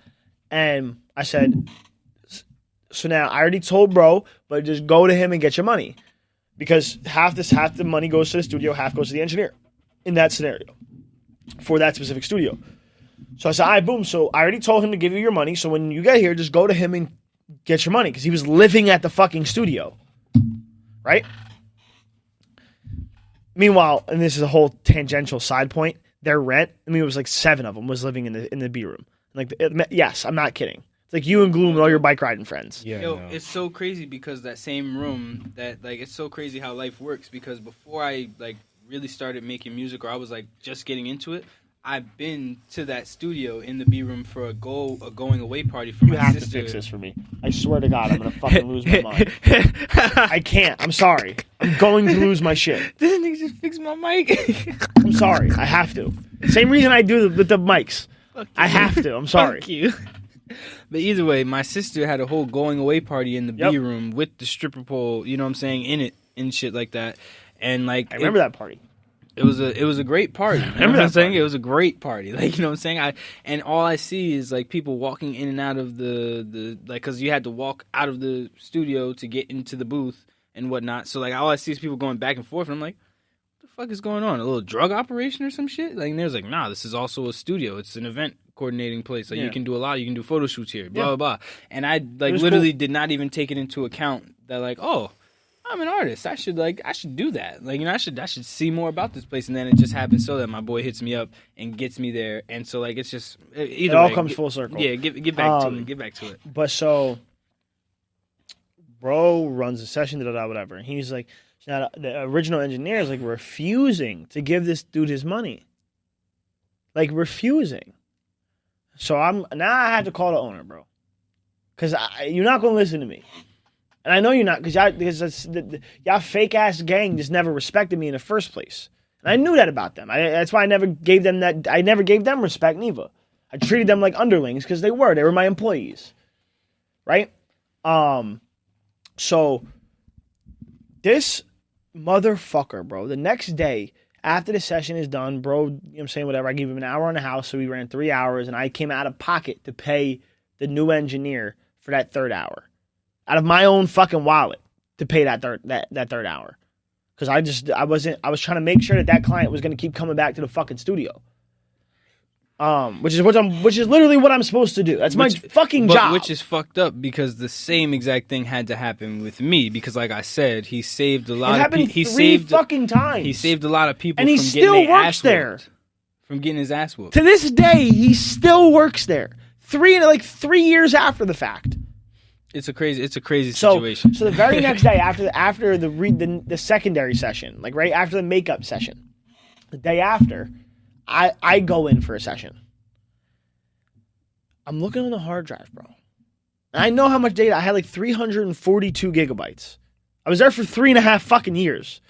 S1: And I said, so now I already told bro, but just go to him and get your money. Because half the money goes to the studio, half goes to the engineer in that scenario for that specific studio. So I said, all right, boom. So I already told him to give you your money. So when you get here, just go to him and get your money, because he was living at the fucking studio. Right? Meanwhile, and this is a whole tangential side point, their rent, it was like 7 of them was living in the B room. Like, yes, I'm not kidding. It's like you and Gloom and all your bike riding friends.
S3: Yeah,
S2: Yo, it's so crazy because that same room, that, like, it's so crazy how life works, because before I, like, really started making music, or I was, like, just getting into it, I've been to that studio in the B room for a going away party for
S1: You
S2: my
S1: have
S2: sister.
S1: to fix this for me. I swear to God, I'm gonna fucking lose my mind. I can't. I'm sorry. I'm going to lose my shit.
S2: This nigga just fixed my mic.
S1: I'm sorry. I have to. Same reason I do with the mics.
S2: Fuck
S1: I
S2: you.
S1: have to. I'm sorry.
S2: Fuck you. But either way, my sister had a whole going away party in the
S1: Yep.
S2: B room with the stripper pole, you know what I'm saying, in it and shit like that. And like
S1: I remember that party.
S2: it was a great party. You know
S1: Remember
S2: what I'm
S1: that
S2: saying?
S1: party.
S2: It was a great party. Like, you know what I'm saying? And all I see is like people walking in and out of the like, cause you had to walk out of the studio to get into the booth and whatnot. So like all I see is people going back and forth, and I'm like, what the fuck is going on? A little drug operation or some shit? Like, and there's like, nah, this is also a studio. It's an event coordinating place. Like,
S1: Yeah.
S2: you can do a lot. You can do photo shoots here. Blah
S1: Yeah.
S2: blah blah. And I like
S1: was
S2: literally did not even take it into account that like, oh, I'm an artist. I should do that. Like, you know, I should see more about this place. And then it just happens so that my boy hits me up and gets me there. And so like it's just either
S1: It all
S2: way,
S1: comes full circle.
S2: Yeah, get back to it. Get back to it.
S1: But so, bro runs a session, whatever. And he's like, now the original engineer is like refusing to give this dude his money. Like refusing. So now I have to call the owner, bro. Because you're not going to listen to me. And I know you're not, because y'all fake ass gang just never respected me in the first place. And I knew that about them. That's why I never gave them that. I never gave them respect neither. I treated them like underlings because they were my employees, right? So this motherfucker, bro. The next day after the session is done, bro. You know what I'm saying, whatever. I gave him an hour on the house, so we ran 3 hours, and I came out of pocket to pay the new engineer for that third hour. Out of my own fucking wallet to pay that third hour, because I was trying to make sure that client was going to keep coming back to the fucking studio, which is literally what I'm supposed to do. That's my fucking job.
S2: Which is fucked up because the same exact thing had to happen with me because, like I said, he saved a
S1: It
S2: lot of
S1: happened
S2: people. He
S1: three
S2: saved
S1: fucking times.
S2: He saved a lot of people,
S1: and he
S2: from
S1: still
S2: getting their
S1: works
S2: ass
S1: there.
S2: whooped. From getting his ass whooped.
S1: To this day, he still works there. 3 years after the fact.
S2: It's a crazy situation.
S1: So the very next day after the secondary session, like right after the makeup session, the day after, I go in for a session. I'm looking on the hard drive, bro. And I know how much data I had, like 342 gigabytes. I was there for 3.5 fucking years.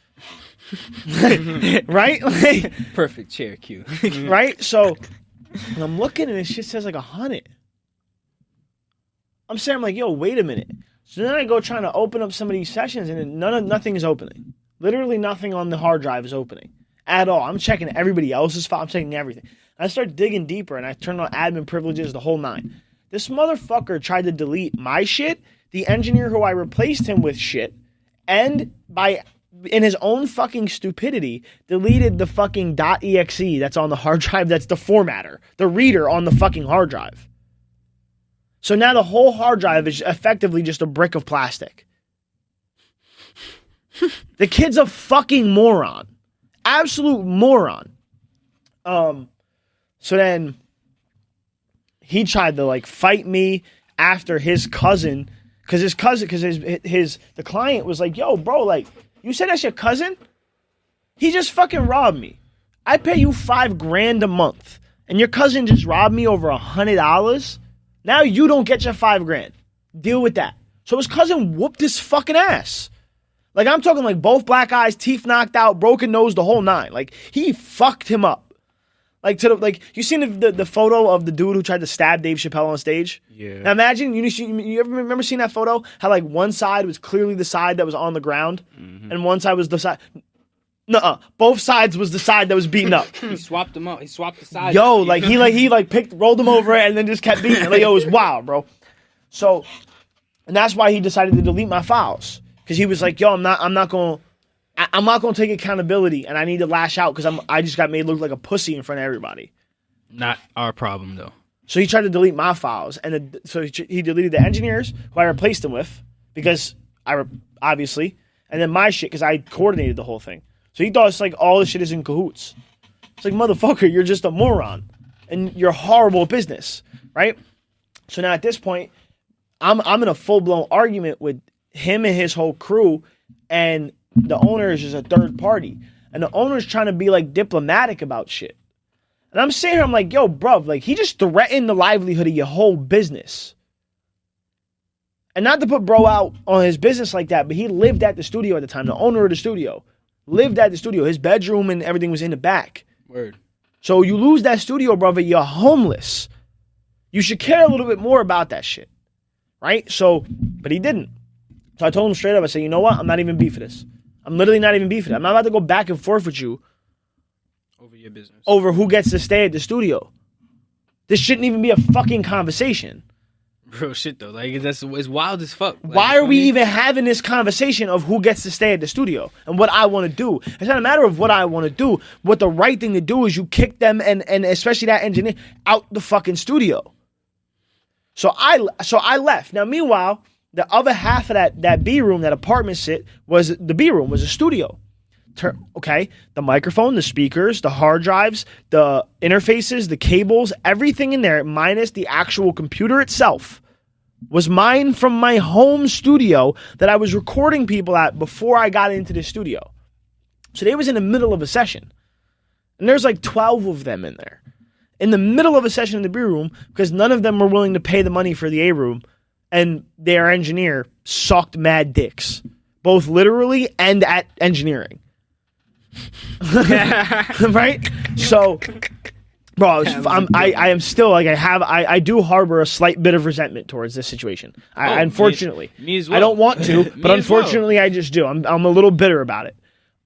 S1: Right? Like,
S2: Perfect chair cue.
S1: right? So and I'm looking and it shit says like 100. I'm saying, I'm like, yo, wait a minute. So then I go trying to open up some of these sessions and nothing is opening. Literally nothing on the hard drive is opening at all. I'm checking everybody else's file. I'm checking everything. I start digging deeper and I turn on admin privileges, the whole nine. This motherfucker tried to delete my shit, the engineer who I replaced him with shit, and in his own fucking stupidity, deleted the fucking .exe that's on the hard drive. That's the formatter, the reader on the fucking hard drive. So now the whole hard drive is effectively just a brick of plastic. The kid's a fucking moron. Absolute moron. So then he tried to like fight me after his cousin, because the client was like, yo, bro, like, you said that's your cousin? He just fucking robbed me. I pay you $5,000 a month, and your cousin just robbed me over $100. Now you don't get your $5,000. Deal with that. So his cousin whooped his fucking ass. Like, I'm talking like both black eyes, teeth knocked out, broken nose, the whole nine. Like, he fucked him up. Like, you seen the photo of the dude who tried to stab Dave Chappelle on stage?
S3: Yeah.
S1: Now imagine, you ever remember seeing that photo? How like one side was clearly the side that was on the ground, and one side was the side. Nuh-uh. Both sides was the side that was beaten up.
S2: He swapped them out. He swapped the sides.
S1: Yo, like he rolled him over and then just kept beating. Like, yo, it was wild, bro. So, and that's why he decided to delete my files, because he was like, yo, I'm not gonna take accountability, and I need to lash out because I just got made look like a pussy in front of everybody.
S2: Not our problem though.
S1: So he tried to delete my files, and so he deleted the engineers who I replaced him with, because obviously, and then my shit because I coordinated the whole thing. So he thought it's like all this shit is in cahoots. It's like, motherfucker, you're just a moron, and you're horrible at business, right? So now at this point, I'm in a full blown argument with him and his whole crew, and the owner is just a third party, and the owner's trying to be like diplomatic about shit. And I'm sitting here, I'm like, yo, bruv, like, he just threatened the livelihood of your whole business. And not to put bro out on his business like that, but he lived at the studio at the time. The owner of the studio lived at the studio. His bedroom and everything was in the back.
S2: Word.
S1: So you lose that studio, brother, you're homeless. You should care a little bit more about that shit. Right? So, but he didn't. So I told him straight up, I said, you know what? I'm not even beefing this. I'm literally not even beefing it. I'm not about to go back and forth with you
S2: Over your business.
S1: over who gets to stay at the studio. This shouldn't even be a fucking conversation.
S2: Real shit though. Like it's wild as fuck. Like,
S1: Why are we
S2: I mean,
S1: even having this conversation of who gets to stay at the studio and what I want to do? It's not a matter of what I want to do. What the right thing to do is you kick them and especially that engineer out the fucking studio. So I left. Now meanwhile, the other half of that B room, that apartment was the B room, was a studio. Okay, the microphone, the speakers, the hard drives, the interfaces, the cables, everything in there, minus the actual computer itself, was mine from my home studio that I was recording people at before I got into the studio. So they was in the middle of a session. And there's like 12 of them in there. In the middle of a session in the B room, because none of them were willing to pay the money for the A room, and their engineer sucked mad dicks, both literally and at engineering. Right? So, bro, I am still like I do harbor a slight bit of resentment towards this situation. Unfortunately,
S2: me as well.
S1: I don't want to, but
S2: Me as well.
S1: unfortunately, I just do. I'm a little bitter about it.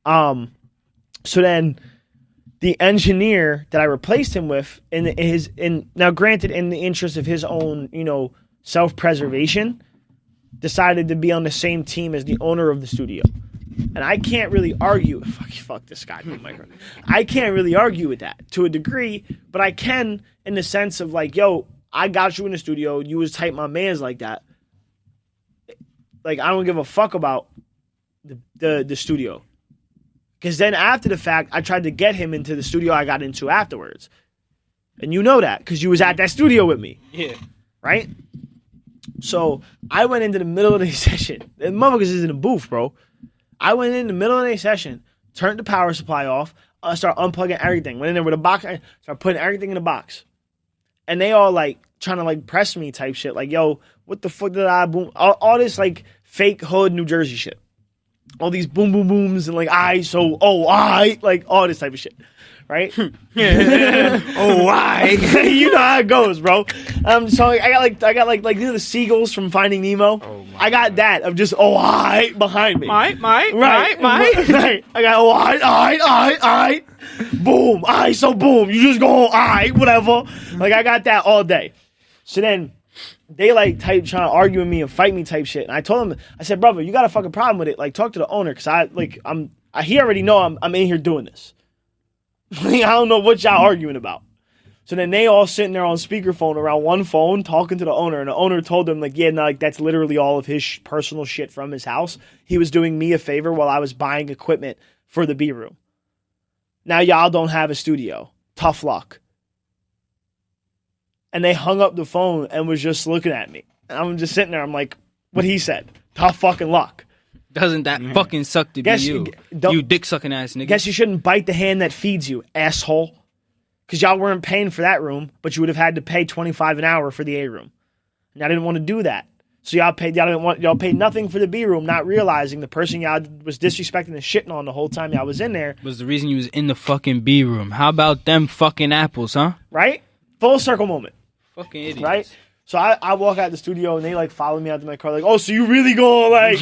S1: So then, the engineer that I replaced him with, now granted, in the interest of his own, self-preservation, decided to be on the same team as the owner of the studio. And I can't really argue. Fuck this guy. I can't really argue with that to a degree, but I can in the sense of like, yo, I got you in the studio. You was tight my mans like that. Like, I don't give a fuck about the studio. Because then after the fact, I tried to get him into the studio I got into afterwards. And you know that because you was at that studio with me.
S2: Yeah.
S1: Right? So I went into the middle of the session. The motherfuckers is in the booth, bro. I went in the middle of the session, turned the power supply off, started unplugging everything. Went in there with a box, started putting everything in the box. And they all like trying to like press me type shit. Like, yo, what the fuck did I boom? All this like fake hood New Jersey shit. All these boom boom booms and like like all this type of shit. Right? You know how it goes, bro. So I got like you know the seagulls from Finding Nemo. I got that of just behind me.
S2: Right.
S1: Right. I got boom, so boom. You just go whatever. Like I got that all day. So then they like trying to argue with me and fight me type shit. And I told him, I said, brother, you got a fucking problem with it. Like talk to the owner because he already know I'm in here doing this. I don't know what y'all arguing about. So then they all sitting there on speakerphone around one phone talking to the owner. And the owner told them like, yeah, no, like that's literally all of his personal shit from his house. He was doing me a favor while I was buying equipment for the B room. Now y'all don't have a studio. Tough luck. And they hung up the phone and was just looking at me. And I'm just sitting there. I'm like, what he said. Tough fucking luck.
S2: Doesn't that fucking suck to be you? You dick sucking ass nigga.
S1: Guess you shouldn't bite the hand that feeds you, asshole. Because y'all weren't paying for that room, but you would have had to pay $25 an hour for the A room. And I didn't want to do that. So y'all paid nothing for the B room, not realizing the person y'all was disrespecting and shitting on the whole time y'all was in there.
S2: Was the reason you was in the fucking B room. How about them fucking apples, huh?
S1: Right? Full circle moment.
S2: Fucking idiots.
S1: Right? So I walk out the studio and they like follow me out to my car like, oh, so you really going like...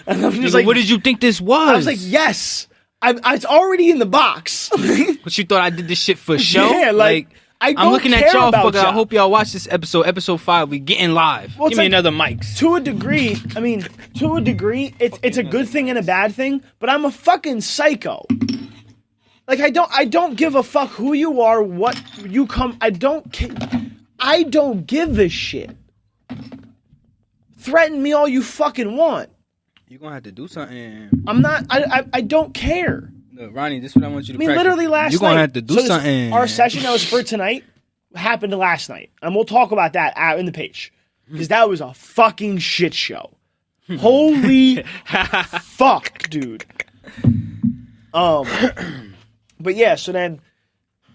S1: And I'm just
S2: Nigga,
S1: like...
S2: what did you think this was?
S1: I was like, yes. It's already in the box.
S2: But you thought I did this shit for show?
S1: Yeah, like
S2: I'm looking at y'all, fucker.
S1: y'all.
S2: I hope y'all watch this episode 5. We getting live.
S1: Well,
S2: Give me
S1: like,
S2: another mics.
S1: To a degree, it's a good thing and a bad thing, but I'm a fucking psycho. Like I don't give a fuck who you are, what you come. I don't give a shit. Threaten me all you fucking want.
S2: You're gonna have to do something.
S1: I'm not. I don't care.
S2: Look, Ronnie, this is what I want you to practice.
S1: Literally last night.
S2: You're gonna have to do something.
S1: Our session that was for tonight happened last night. And we'll talk about that out in the page. Because that was a fucking shit show. Holy fuck, dude. But yeah, so then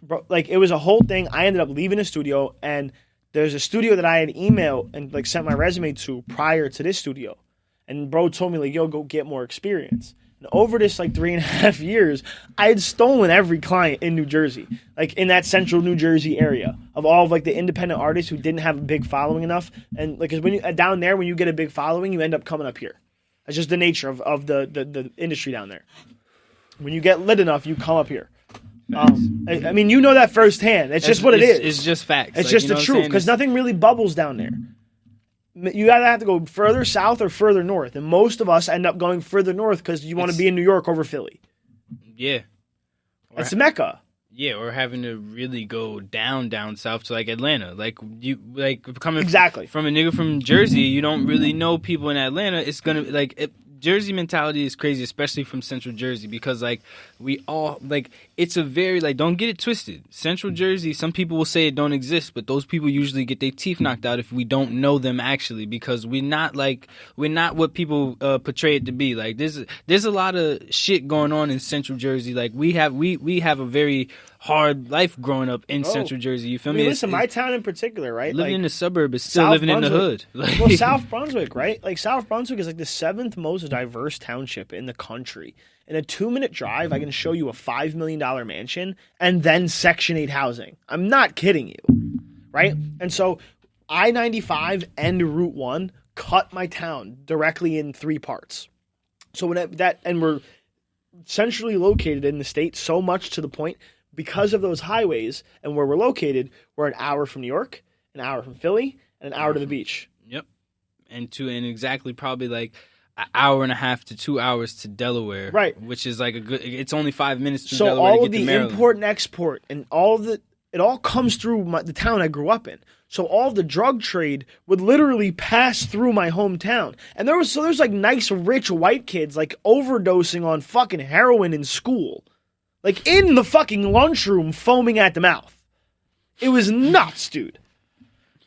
S1: bro, like it was a whole thing. I ended up leaving the studio, and there's a studio that I had emailed and like sent my resume to prior to this studio, and bro told me like, yo, go get more experience. And over this like 3.5 years, I had stolen every client in New Jersey, like in that central New Jersey area, of all of like the independent artists who didn't have a big following enough. And like, cause when you down there, when you get a big following, you end up coming up here. That's just the nature of the industry down there. When you get lit enough, you come up here. I mean, you know that firsthand. It's just what it is.
S2: It's just facts.
S1: It's just the truth, because nothing really bubbles down there. You either have to go further south or further north, and most of us end up going further north because you want to be in New York over Philly.
S2: Yeah,
S1: It's Mecca.
S2: Yeah, or having to really go down south to like Atlanta, like coming
S1: Exactly.
S2: from a nigga from Jersey. You don't really know people in Atlanta. It's gonna like Jersey mentality is crazy, especially from Central Jersey, because like we all like it's a very like don't get it twisted. Central Jersey, some people will say it don't exist, but those people usually get their teeth knocked out if we don't know them actually, because we're not what people portray it to be. Like there's a lot of shit going on in Central Jersey. Like we have a very hard life growing up in Central Jersey. You feel me?
S1: Listen, my town in particular, right?
S2: Living
S1: like,
S2: in the suburb is still
S1: South
S2: living in the hood.
S1: Brunswick. Well, South Brunswick, right? Like South Brunswick is like the 7th most diverse township in the country. In a 2-minute drive, I can show you a $5 million mansion and then Section 8 housing. I'm not kidding you, right? And so I-95 and Route 1 cut my town directly in 3 parts. So and we're centrally located in the state, so much to the point because of those highways and where we're located, we're an hour from New York, an hour from Philly, and an hour to the beach.
S2: Yep. And exactly probably like an hour and a half to 2 hours to Delaware.
S1: Right.
S2: Which is like it's only 5 minutes to
S1: so
S2: Delaware
S1: all
S2: to
S1: of
S2: get to
S1: the
S2: Maryland.
S1: import and export and all of it all comes through the town I grew up in. So all of the drug trade would literally pass through my hometown. And there's like nice rich white kids like overdosing on fucking heroin in school. Like in the fucking lunchroom foaming at the mouth. It was nuts, dude.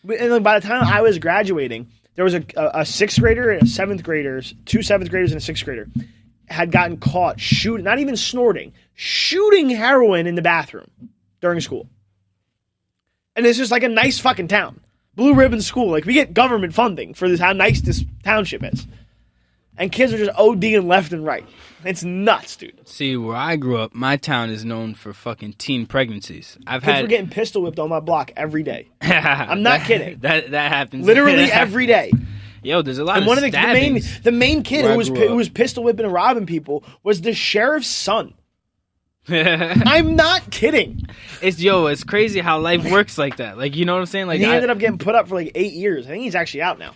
S1: And like by the time I was graduating, there was a 6th grader and a 7th graders, 2 7th graders and a 6th grader had gotten caught shooting, not even snorting, shooting heroin in the bathroom during school. And it's just like a nice fucking town. Blue ribbon school. Like we get government funding for this, how nice this township is. And kids are just ODing left and right. It's nuts, dude.
S2: See, where I grew up, my town is known for fucking teen pregnancies.
S1: Kids were getting pistol whipped on my block every day. I'm not kidding.
S2: That happens
S1: Literally every day.
S2: Yo, there's a lot
S1: And
S2: of
S1: one of
S2: stabbings.
S1: the main kid
S2: where I
S1: who
S2: grew
S1: was
S2: up.
S1: pistol whipping and robbing people was the sheriff's son. I'm not kidding.
S2: It's crazy how life works like that. Like, you know what I'm saying? Like
S1: He ended up getting put up for like 8 years. I think he's actually out now.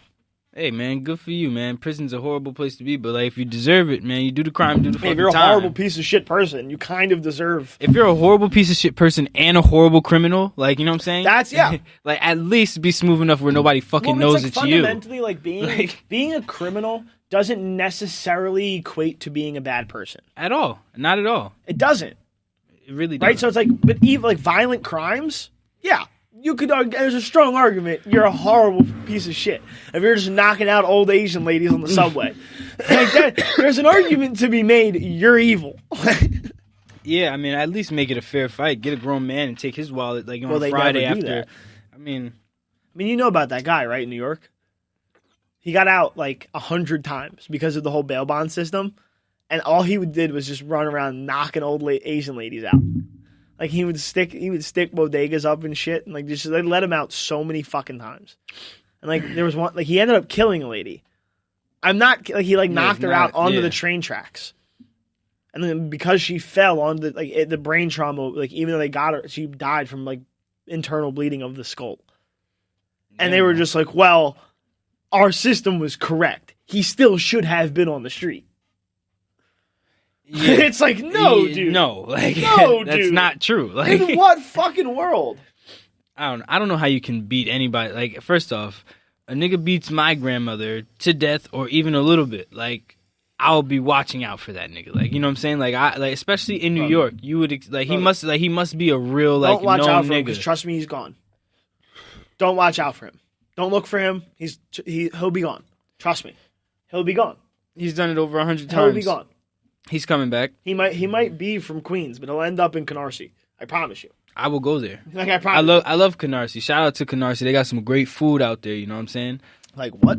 S2: Hey man, good for you, man. Prison's a horrible place to be, but like if you deserve it, man, you do the crime, do the fucking
S1: If you're a
S2: time.
S1: horrible piece of shit person, you kind of deserve.
S2: If you're a horrible piece of shit person and a horrible criminal, like, you know what I'm saying?
S1: That's yeah.
S2: Like at least be smooth enough where nobody fucking
S1: Well,
S2: knows
S1: it's
S2: it's you.
S1: fundamentally like being a criminal doesn't necessarily equate to being a bad person.
S2: At all. Not at all.
S1: It doesn't.
S2: It really doesn't.
S1: Right? So it's like, but even like violent crimes, yeah. You could argue, there's a strong argument you're a horrible piece of shit if you're just knocking out old Asian ladies on the subway. Like that, there's an argument to be made you're evil.
S2: Yeah, I mean, at least make it a fair fight. Get a grown man and take his wallet like on
S1: Well, they
S2: Friday
S1: never do
S2: after.
S1: that.
S2: I mean,
S1: you know about that guy, right, in New York? He got out like 100 times because of the whole bail bond system, and all he did was just run around knocking old Asian ladies out. Like he would stick bodegas up and shit, and like they let him out so many fucking times. And like there was one, like he ended up killing a lady. I'm not like he like knocked her out onto the train tracks, and then because she fell on the brain trauma, like even though they got her, she died from like internal bleeding of the skull. And they were just like, well, our system was correct. He still should have been on the street.
S2: yeah.
S1: It's like, no, dude.
S2: No, like
S1: No,
S2: that's
S1: dude.
S2: not true. Like
S1: In what fucking world?
S2: I don't know how you can beat anybody. Like, first off, a nigga beats my grandmother to death or even a little bit. Like, I'll be watching out for that nigga. Like, you know what I'm saying? Like, especially in New York, you would he must be a real like
S1: Don't watch
S2: known
S1: out for him,
S2: nigga.
S1: because trust me, he's gone. Don't watch out for him. Don't look for him. He'll be gone. Trust me, he'll be gone.
S2: He's done it over 100 times.
S1: He'll be gone.
S2: He's coming back.
S1: He might be from Queens, but he'll end up in Canarsie. I promise you.
S2: I will go there.
S1: Like I
S2: love Canarsie. Shout out to Canarsie. They got some great food out there. You know what I'm saying?
S1: like what?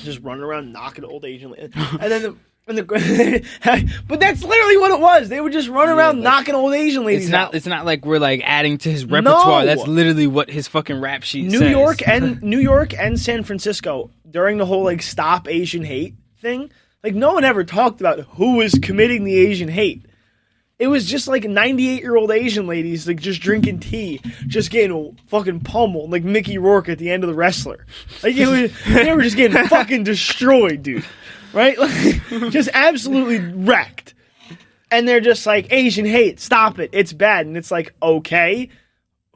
S1: Just running around knocking old Asian ladies. And then but that's literally what it was. They would just run around knocking old Asian ladies out.
S2: It's not like we're like adding to his repertoire.
S1: No.
S2: That's literally what his fucking rap sheet says.
S1: New York and San Francisco during the whole like stop Asian hate thing. Like no one ever talked about who was committing the Asian hate. It was just like 98-year-old Asian ladies like just drinking tea, just getting fucking pummeled like Mickey Rourke at the end of The Wrestler. Like they were just getting fucking destroyed, dude. Right? Like, just absolutely wrecked. And they're just like, Asian hate, stop it. It's bad. And it's like, okay,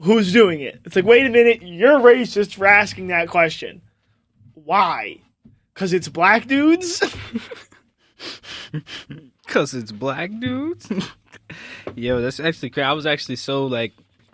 S1: who's doing it? It's like, wait a minute, you're racist for asking that question. Why? Because it's black dudes?
S2: Because it's black dudes? Yo, that's actually crazy. I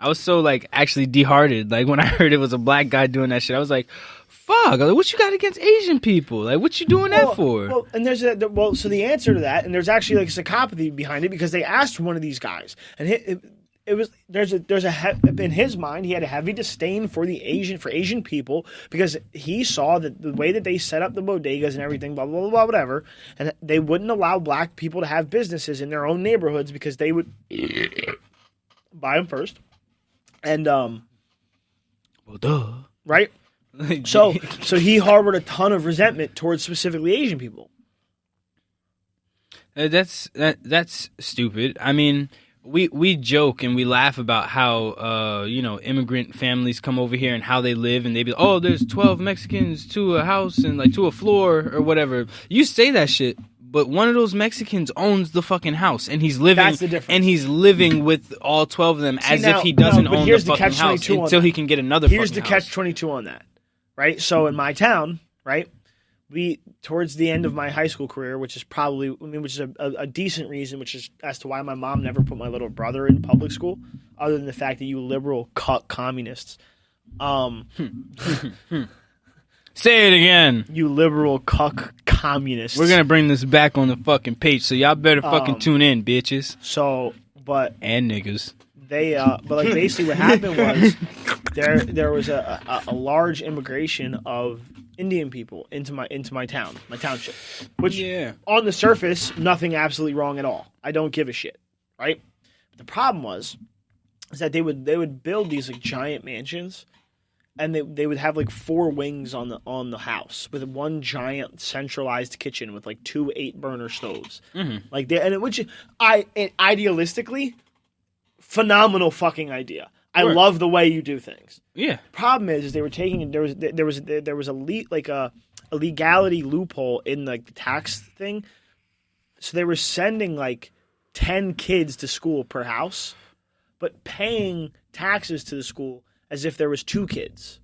S2: was so actually dehearted. Like when I heard it was a black guy doing that shit, I was like, fuck, like, what you got against Asian people? Like, what you doing that for?
S1: Well, and so the answer to that, and there's actually like psychopathy behind it because they asked one of these guys, and in his mind he had a heavy disdain for Asian people because he saw that the way that they set up the bodegas and everything, blah blah blah, blah whatever, and they wouldn't allow black people to have businesses in their own neighborhoods because they would buy them first, and
S2: well, duh,
S1: right. So he harbored a ton of resentment towards specifically Asian people.
S2: That's stupid. I mean, we joke and we laugh about how immigrant families come over here and how they live, and they be like, oh, there's 12 Mexicans to a house and like to a floor or whatever. You say that shit, but one of those Mexicans owns the fucking house, and he's living. That's the difference. And he's living with all 12 of them if he doesn't own the fucking house until he can get another.
S1: Here's the catch-22 on that. Right, so in my town, right, we towards the end of my high school career, which is a decent reason, which is as to why my mom never put my little brother in public school, other than the fact that you liberal cuck communists.
S2: Say it again.
S1: You liberal cuck communists.
S2: We're gonna bring this back on the fucking page, so y'all better fucking tune in, bitches.
S1: And
S2: niggas.
S1: But like basically what happened was there was a large immigration of Indian people into my town, my township, which on the surface nothing absolutely wrong at all. I don't give a shit, right? But the problem is that they would build these like giant mansions, and they would have like 4 wings on the house with one giant centralized kitchen with like 2 8-burner stoves, like idealistically. Phenomenal fucking idea. I love the way you do things.
S2: Yeah.
S1: Problem is they were taking there was a legality loophole in like the tax thing. So they were sending like 10 kids to school per house, but paying taxes to the school as if there was 2 kids.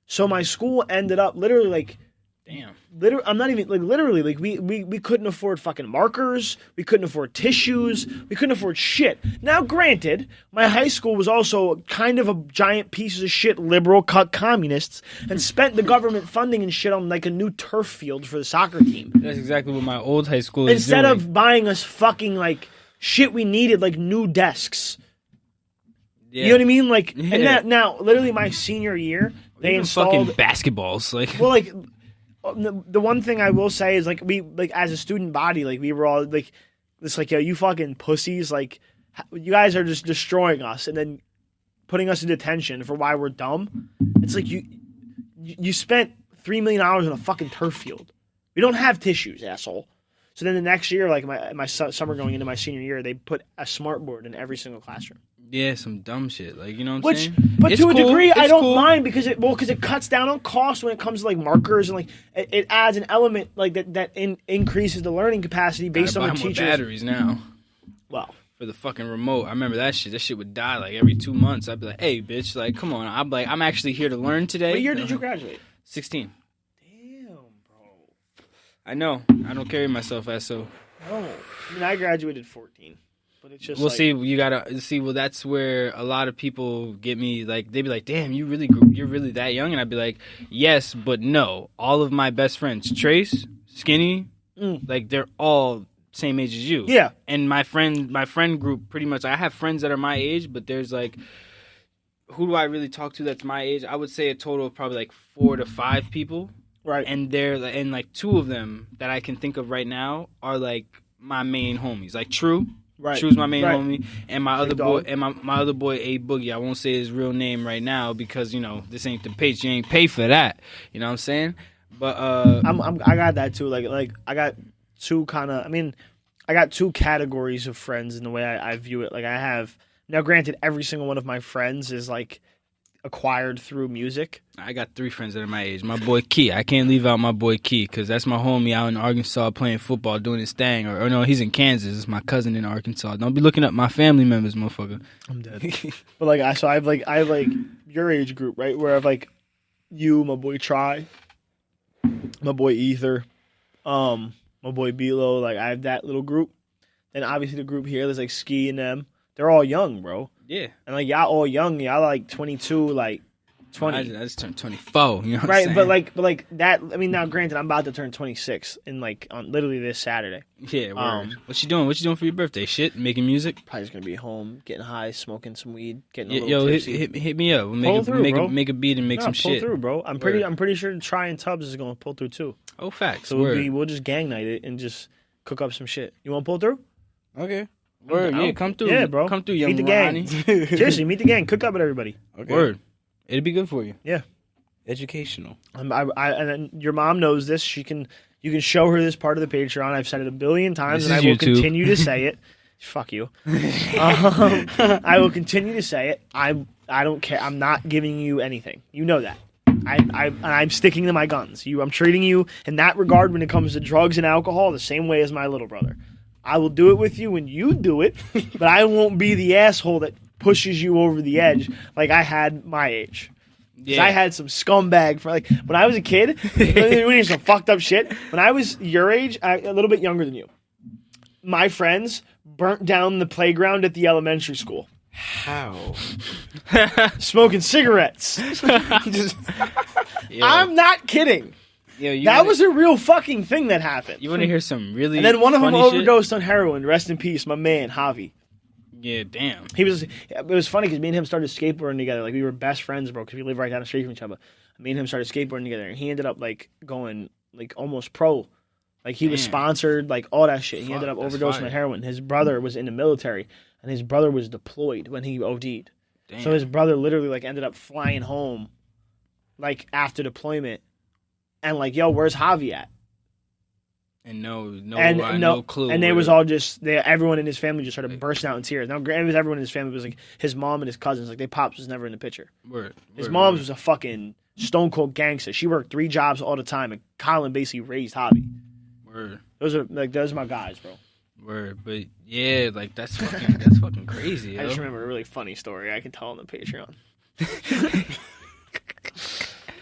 S1: So my school ended up literally like
S2: damn.
S1: I'm not even like literally like we couldn't afford fucking markers, we couldn't afford tissues, we couldn't afford shit. Now granted, my high school was also kind of a giant piece of shit liberal cuck communists and spent the government funding and shit on like a new turf field for the soccer team.
S2: That's exactly what my old high school is
S1: Instead
S2: doing.
S1: of buying us fucking like shit we needed like new desks. Yeah. You know what I mean? Like and now literally my senior year they installed
S2: fucking basketballs like
S1: well like the one thing I will say is like we like as a student body like we were all like this like yo you fucking pussies like you guys are just destroying us and then putting us in detention for why we're dumb. It's like you spent $3 million on a fucking turf field. We don't have tissues, asshole. So then the next year, like my summer going into my senior year, they put a smart board in every single classroom.
S2: Yeah, some dumb shit. Like, you know what I'm saying?
S1: But to a degree, I don't mind because it cuts down on cost when it comes to like markers and like it adds an element like that increases the learning capacity based on the teachers.
S2: More batteries now.
S1: Well,
S2: for the fucking remote, I remember that shit. That shit would die like every 2 months. I'd be like, "Hey, bitch, like, come on." I'm actually here to learn today.
S1: What year did you graduate?
S2: 16.
S1: Damn, bro.
S2: I know. I don't carry myself as so.
S1: No, I mean I graduated 14. But it's just
S2: see, you gotta see. Well, that's where a lot of people get me. Like they be like, "Damn, you're really that young," and I'd be like, "Yes, but no." All of my best friends, Trace, Skinny, like they're all same age as you.
S1: Yeah.
S2: And my friend group, pretty much, I have friends that are my age, but there's like, who do I really talk to that's my age? I would say a total of probably like 4 to 5 people.
S1: Right.
S2: And like 2 of them that I can think of right now are like my main homies. Like True.
S1: Right.
S2: True's my main
S1: Right.
S2: homie, and my other
S1: Big
S2: boy,
S1: dog.
S2: and my other boy, A Boogie. I won't say his real name right now because this ain't the page. You ain't pay for that. You know what I'm saying? But
S1: I got that too. Like I got two kind of. I mean, I got 2 categories of friends in the way I view it. Like I have now. Granted, every single one of my friends is like acquired through music.
S2: I got 3 friends that are my age. My boy Key. I can't leave out my boy Key because that's my homie out in Arkansas playing football, doing his thing. Or no, he's in Kansas. It's my cousin in Arkansas. Don't be looking up my family members, motherfucker.
S1: I'm dead. But like I have like your age group, right? Where I have like you, my boy Try, my boy Ether, my boy Bilo. Like I have that little group. Then obviously the group here, there's like Ski and them. They're all young, bro.
S2: Yeah.
S1: And like y'all all young, y'all like 22, like 20.
S2: I just turned 24. You know what I'm
S1: Right,
S2: saying?
S1: but like that. I mean, now granted, I'm about to turn 26 in like on literally this Saturday.
S2: Yeah, word. What you doing? What you doing for your birthday? Shit, making music.
S1: Probably just gonna be home, getting high, smoking some weed, getting a
S2: Yo,
S1: little tipsy.
S2: hit me up. We'll
S1: Pull
S2: make
S1: through, bro.
S2: make a beat and make
S1: Nah,
S2: some
S1: pull
S2: shit.
S1: through, bro. I'm
S2: Word.
S1: pretty sure Try and Tubbs is gonna pull through too.
S2: Oh, facts.
S1: So
S2: Word.
S1: we'll just gang night it and just cook up some shit. You want to pull through?
S3: Okay.
S2: Word.
S1: I'm
S2: Yeah,
S1: down.
S2: come through.
S1: Yeah, bro.
S2: Come through, young
S1: Meet the gang.
S2: Ronnie.
S1: Seriously, meet the gang. Cook up with everybody.
S3: Okay.
S2: Word. It'd be good for you.
S3: Educational.
S1: And then your mom knows this. You can show her this part of the Patreon. I've said it a billion times,
S2: This
S1: and I
S2: is
S1: will
S2: YouTube.
S1: continue to say it. Fuck you. I will continue to say it. I don't care. I'm not giving you anything. You know that. I'm sticking to my guns. I'm treating you in that regard when it comes to drugs and alcohol the same way as my little brother. I will do it with you when you do it, but I won't be the asshole that pushes you over the edge like I had my age. 'Cause I had some scumbag for like when I was a kid. We did some fucked up shit. When I was your age, a little bit younger than you, my friends burnt down the playground at the elementary school,
S3: How?
S1: smoking cigarettes.
S2: Yo,
S1: I'm not kidding.
S2: yo,
S1: That was a real fucking thing that happened.
S2: You want to hear some really?
S1: And then one of them
S2: funny shit?
S1: overdosed on heroin. Rest in peace, my man Javi.
S2: Yeah, damn.
S1: It was funny because me and him started skateboarding together. Like we were best friends, bro. Because we live right down the street from each other. Me and him started skateboarding together, and he ended up like going like almost pro. Like he was
S2: Damn.
S1: sponsored, like all that shit. He
S2: Fuck,
S1: ended up
S2: that's
S1: overdosing
S2: fire.
S1: on heroin. His brother was in the military, and his brother was deployed when he OD'd.
S2: Damn.
S1: So his brother literally like ended up flying home, like after deployment, and like, yo, where's Javi at?
S2: and no clue.
S1: And they
S2: where
S1: was
S2: the-
S1: all just everyone in his family just started bursting out in tears. Now, granted, it was everyone in his family. It was like his mom and his cousins. Like, their pops was never in the picture.
S2: Word,
S1: His
S2: word,
S1: mom's
S2: word.
S1: was a fucking stone cold gangster. She worked 3 jobs all the time, and Colin basically raised Javi.
S2: Word,
S1: Those are my guys, bro.
S2: word. But yeah, like that's fucking crazy.
S1: I
S2: Yo.
S1: just remember a really funny story I can tell on the Patreon.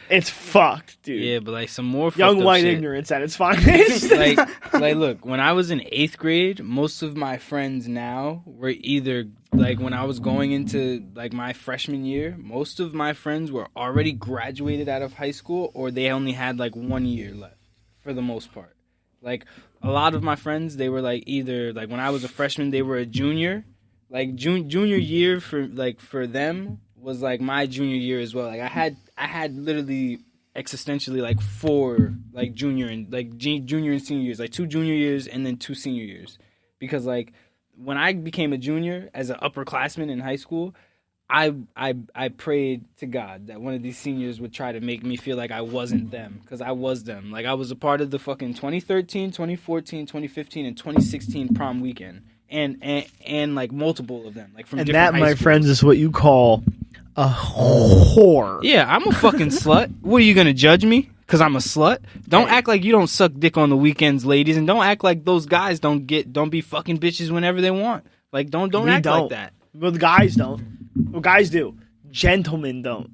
S1: It's fucked, dude.
S2: Yeah, but like some more
S1: Young
S2: fucked up
S1: white
S2: shit.
S1: ignorance at its finest.
S2: like look, when I was in 8th grade, most of my friends now were either like when I was going into like my freshman year, most of my friends were already graduated out of high school or they only had like 1 year left for the most part. Like a lot of my friends, they were like either like when I was a freshman, they were a junior. Like junior year for them was like my junior year as well. Like I had literally existentially like 4 like junior and senior years, like 2 junior years and then 2 senior years, because like when I became a junior as an upperclassman in high school, I prayed to God that one of these seniors would try to make me feel like I wasn't them, because I was them. Like I was a part of the fucking 2013, 2014, 2015, and 2016 prom weekend, and like multiple of them, like from
S1: And
S2: different
S1: that,
S2: high
S1: my
S2: schools.
S1: friends, is what you call a whore.
S2: Yeah, I'm a fucking slut. What, are you gonna judge me? Cause I'm a slut? Don't act like you don't suck dick on the weekends, ladies, and don't act like those guys don't be fucking bitches whenever they want. Like don't
S1: We
S2: act
S1: don't.
S2: like that.
S1: Well, the guys don't. Well, guys do. Gentlemen don't.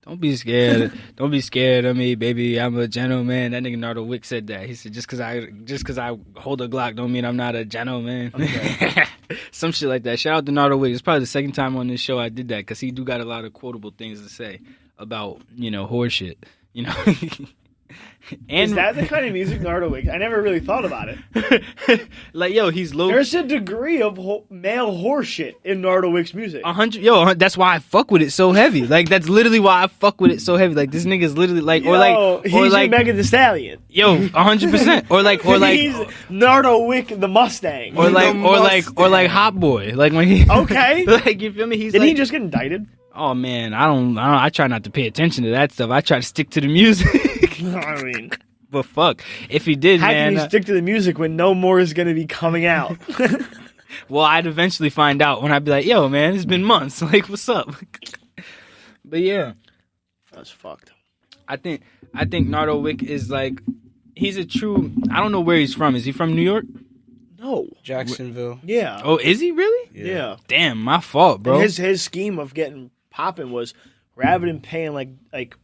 S2: Don't be scared. Don't be scared of me, baby. I'm a gentleman. That nigga Nardo Wick said that. He said just cause I hold a Glock don't mean I'm not a gentleman. Some shit like that. Shout out to Nardo Wick. It's probably the second time on this show I did that, because he do got a lot of quotable things to say about, whore shit. And
S1: Is that the kind of music Nardo makes? I never really thought about it.
S2: like, yo, he's low.
S1: There's a degree of male horseshit in Nardo Wick's music.
S2: 100, yo, that's why I fuck with it so heavy. Like, that's literally why I fuck with it so heavy. Like, this nigga's literally like,
S1: He's like Megan Thee Stallion.
S2: yo, 100%, or like,
S1: He's Nardo Wick the Mustang.
S2: or like Hot Boy. Like when he,
S1: Okay.
S2: like you feel me? He's
S1: Did
S2: like,
S1: he just get indicted?
S2: oh man, I try not to pay attention to that stuff. I try to stick to the music.
S1: I mean,
S2: But fuck, if he did,
S1: how
S2: man.
S1: can you stick to the music when no more is going to be coming out?
S2: Well, I'd eventually find out when I'd be like, yo, man, it's been months. Like, what's up? But yeah,
S1: That's fucked.
S2: I think Nardo Wick is like, he's a true. I don't know where he's from. Is he from New York?
S1: No.
S3: Jacksonville.
S1: Yeah.
S2: Oh, is he really?
S1: Yeah.
S2: Damn, my fault, bro.
S1: And his scheme of getting popping was rather than paying like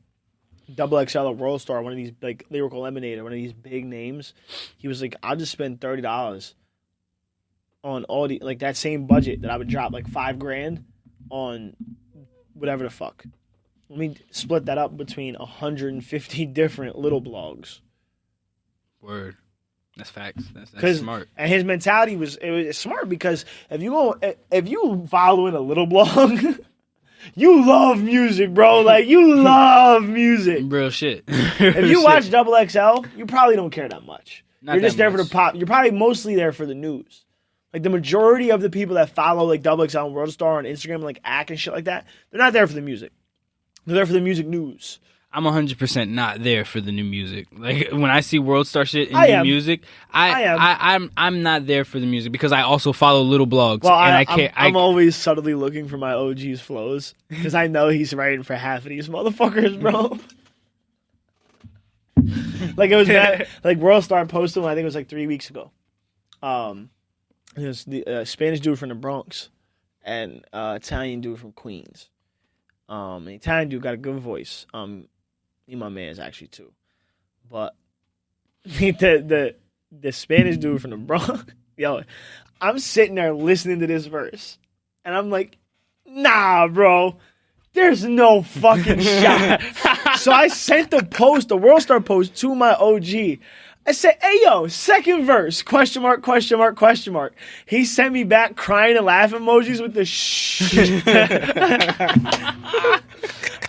S1: Double XL or World Star, one of these like Lyrical Lemonade or one of these big names, he was like, I'll just spend $30 on all the like that same budget that I would drop like $5,000 on whatever the fuck. Let me split that up between 150 different little blogs.
S2: Word. That's facts. That's smart.
S1: And his mentality was smart because if you following a little blog, you love music, bro. Like you love music.
S2: Real shit.
S1: If you watch Double XL, you probably don't care that much.
S2: Not
S1: You're just
S2: that
S1: there for
S2: much.
S1: the pop. You're probably mostly there for the news. Like the majority of the people that follow like Double XL and World Star on Instagram and like Ack and shit like that, they're not there for the music. They're there for the music news.
S2: I'm 100% not there for the new music. Like when I see World Star shit and
S1: I
S2: new
S1: am.
S2: music,
S1: I am.
S2: I'm not there for the music because I also follow little blogs.
S1: Well,
S2: and
S1: I'm always subtly looking for my OG's flows because I know he's writing for half of these motherfuckers, bro. Like it was bad. Like World Star posted one, I think it was like 3 weeks ago. It was the Spanish dude from the Bronx and Italian dude from Queens. The Italian dude got a good voice. He my man's actually too, but the Spanish dude from the Bronx, yo, I'm sitting there listening to this verse, and I'm like, nah, bro, there's no fucking shot. So I sent the World Star post to my OG. I said, hey, yo, second verse, question mark, question mark, question mark. He sent me back crying and laughing emojis with the shh.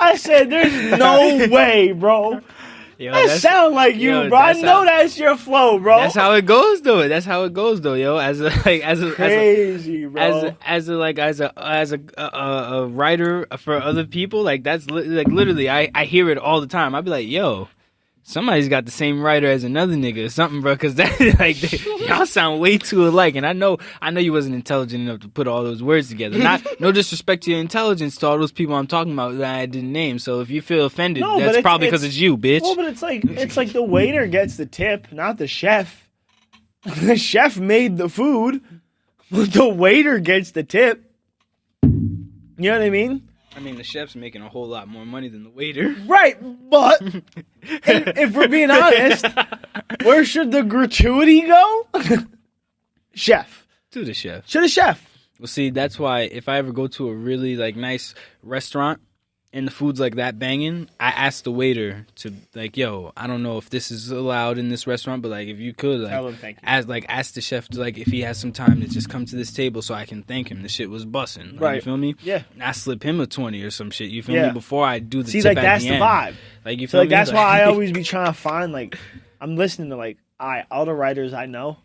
S1: I said, there's no way, bro.
S2: Yo,
S1: That sound like you,
S2: yo,
S1: bro. I
S2: that's
S1: know
S2: how-
S1: that's your flow, bro.
S2: That's how it goes, though. That's how it goes, though, yo.
S1: Crazy, bro.
S2: As a writer for other people, like that's like literally, I hear it all the time. I'd be like, yo, somebody's got the same writer as another nigga or something, bro. Because that y'all sound way too alike. And I know you wasn't intelligent enough to put all those words together. No disrespect to your intelligence to all those people I'm talking about that I didn't name. So if you feel offended,
S1: No, but
S2: that's
S1: it's-
S2: probably because
S1: it's-
S2: it's you, bitch.
S1: Well, but it's like the waiter gets the tip, not the chef. The chef made the food, but the waiter gets the tip. You know what I mean?
S2: I mean, the chef's making a whole lot more money than the waiter.
S1: Right, but if we're being honest, where should the gratuity go? Chef.
S2: To the chef.
S1: To the chef.
S2: Well, see, that's why if I ever go to a really like nice restaurant and the food's like that banging, I ask the waiter to like, yo, I don't know if this is allowed in this restaurant, but like if you could
S1: Tell him thank you.
S2: ask the chef to like if he has some time to just come to this table so I can thank him. The shit was busting. Like,
S1: Right.
S2: You feel me?
S1: Yeah.
S2: And I slip him a 20 or some shit. You feel
S1: Yeah.
S2: me? Before I do the
S1: See,
S2: tip
S1: like
S2: at
S1: that's
S2: the
S1: the
S2: end.
S1: vibe.
S2: Like you
S1: So
S2: feel
S1: like
S2: me?
S1: that's why I always be trying to find like I'm listening to like all the writers I know.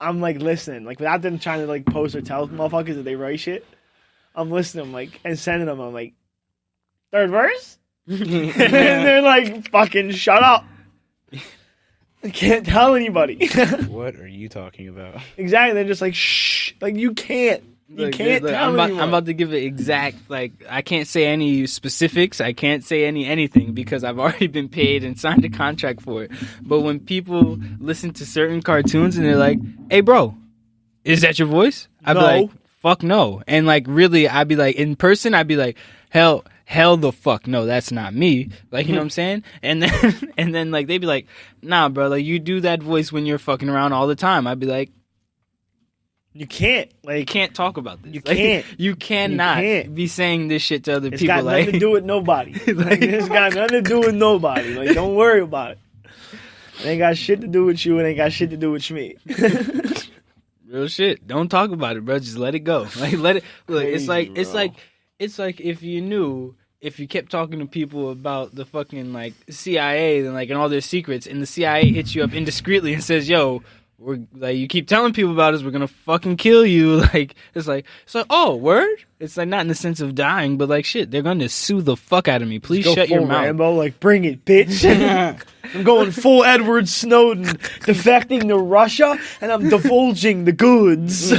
S1: I'm like listening, like without them trying to like post or tell motherfuckers that they write shit. I'm listening to them like and sending them. I'm like, third verse, and they're like, fucking shut up. I can't tell anybody.
S3: What are you talking about?
S1: Exactly. They're just like, shh. Like you can't. You
S2: Look,
S1: can't
S2: look,
S1: tell anyone.
S2: I'm about to give it exact, like, I can't say any specifics. I can't say anything because I've already been paid and signed a contract for it. But when people listen to certain cartoons and they're like, hey, bro, is that your voice? I'd be
S1: No.
S2: like, fuck no. And, like, really, I'd be like, in person, I'd be like, hell the fuck no, that's not me. Like, you know what I'm saying? And then, like, they'd be like, nah, bro, like, you do that voice when you're fucking around all the time. I'd be like,
S1: You can't. Like
S2: you can't talk about this.
S1: You
S2: Like,
S1: can't.
S2: You cannot
S1: You can't.
S2: be saying this shit to other
S1: It's
S2: people.
S1: got
S2: Like,
S1: nothing to do with nobody. Like, it's got nothing to do with nobody. Like, don't worry about it. It ain't got shit to do with you. It ain't got shit to do with me.
S2: Real shit. Don't talk about it, bro. Just let it go. Like let it. Look,
S1: Crazy,
S2: it's like if you knew. If you kept talking to people about the fucking like CIA and all their secrets, and the CIA hits you up indiscreetly and says, "Yo, we're like you keep telling people about us, we're gonna fucking kill you." Like it's like oh word. It's like not in the sense of dying, but like shit, they're gonna sue the fuck out of me. Please
S1: Go
S2: shut your
S1: full
S2: mouth.
S1: Rambo, like bring it, bitch. I'm going full Edward Snowden, defecting to Russia, and I'm divulging the goods.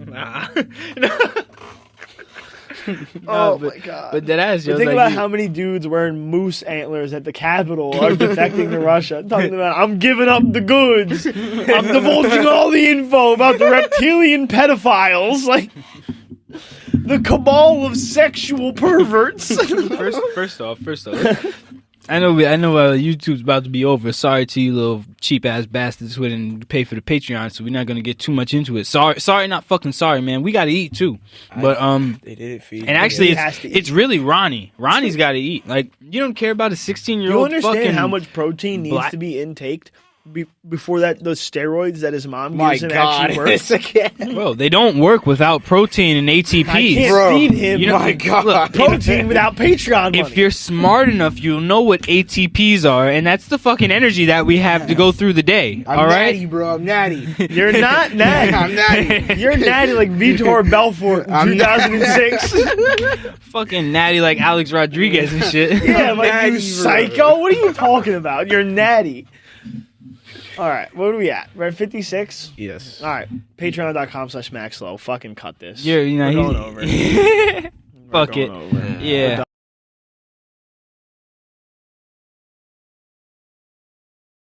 S2: Nah.
S1: Oh
S2: but,
S1: my god!
S2: But that ass, yo,
S1: But think
S2: like,
S1: about how many dudes wearing moose antlers at the Capitol are defecting to Russia. Talking about, I'm giving up the goods. I'm divulging all the info about the reptilian pedophiles, like the cabal of sexual perverts.
S2: First off, I know YouTube's about to be over. Sorry to you little cheap ass bastards who didn't pay for the Patreon, so we're not gonna get too much into it. Sorry, not fucking sorry, man. We gotta eat too. But
S3: They did feed.
S2: and actually,
S1: He has to eat.
S2: it's really Ronnie. Ronnie's gotta eat. Like you don't care about a 16-year-old.
S1: You understand
S2: fucking
S1: how much protein needs
S2: black-
S1: to be intaked before those steroids that his mom
S3: My
S1: gives him
S3: God,
S1: actually work?
S3: it's again.
S2: Bro, they don't work without protein and
S1: I
S2: ATPs.
S1: can't
S3: Bro,
S1: feed him
S2: you know-
S3: My God.
S2: Look,
S1: protein without Patreon money.
S2: If you're smart enough, you'll know what ATPs are, and that's the fucking energy that we have to go through the day.
S3: I'm
S2: all right?
S3: natty, bro. I'm natty.
S1: You're not natty.
S3: I'm natty.
S1: You're natty like Vitor Belfort in
S3: I'm
S1: 2006.
S2: Fucking natty like Alex Rodriguez and shit.
S1: Yeah, I'm like,
S3: natty,
S1: you
S3: bro.
S1: psycho? What are you talking about? You're natty. All right, what are we at? We're at 56?
S3: Yes.
S1: All right, patreon.com/maxlow. Fucking cut this.
S2: You're,
S1: We're going over.
S2: Fuck
S1: We're
S2: it.
S1: going over.
S2: Yeah.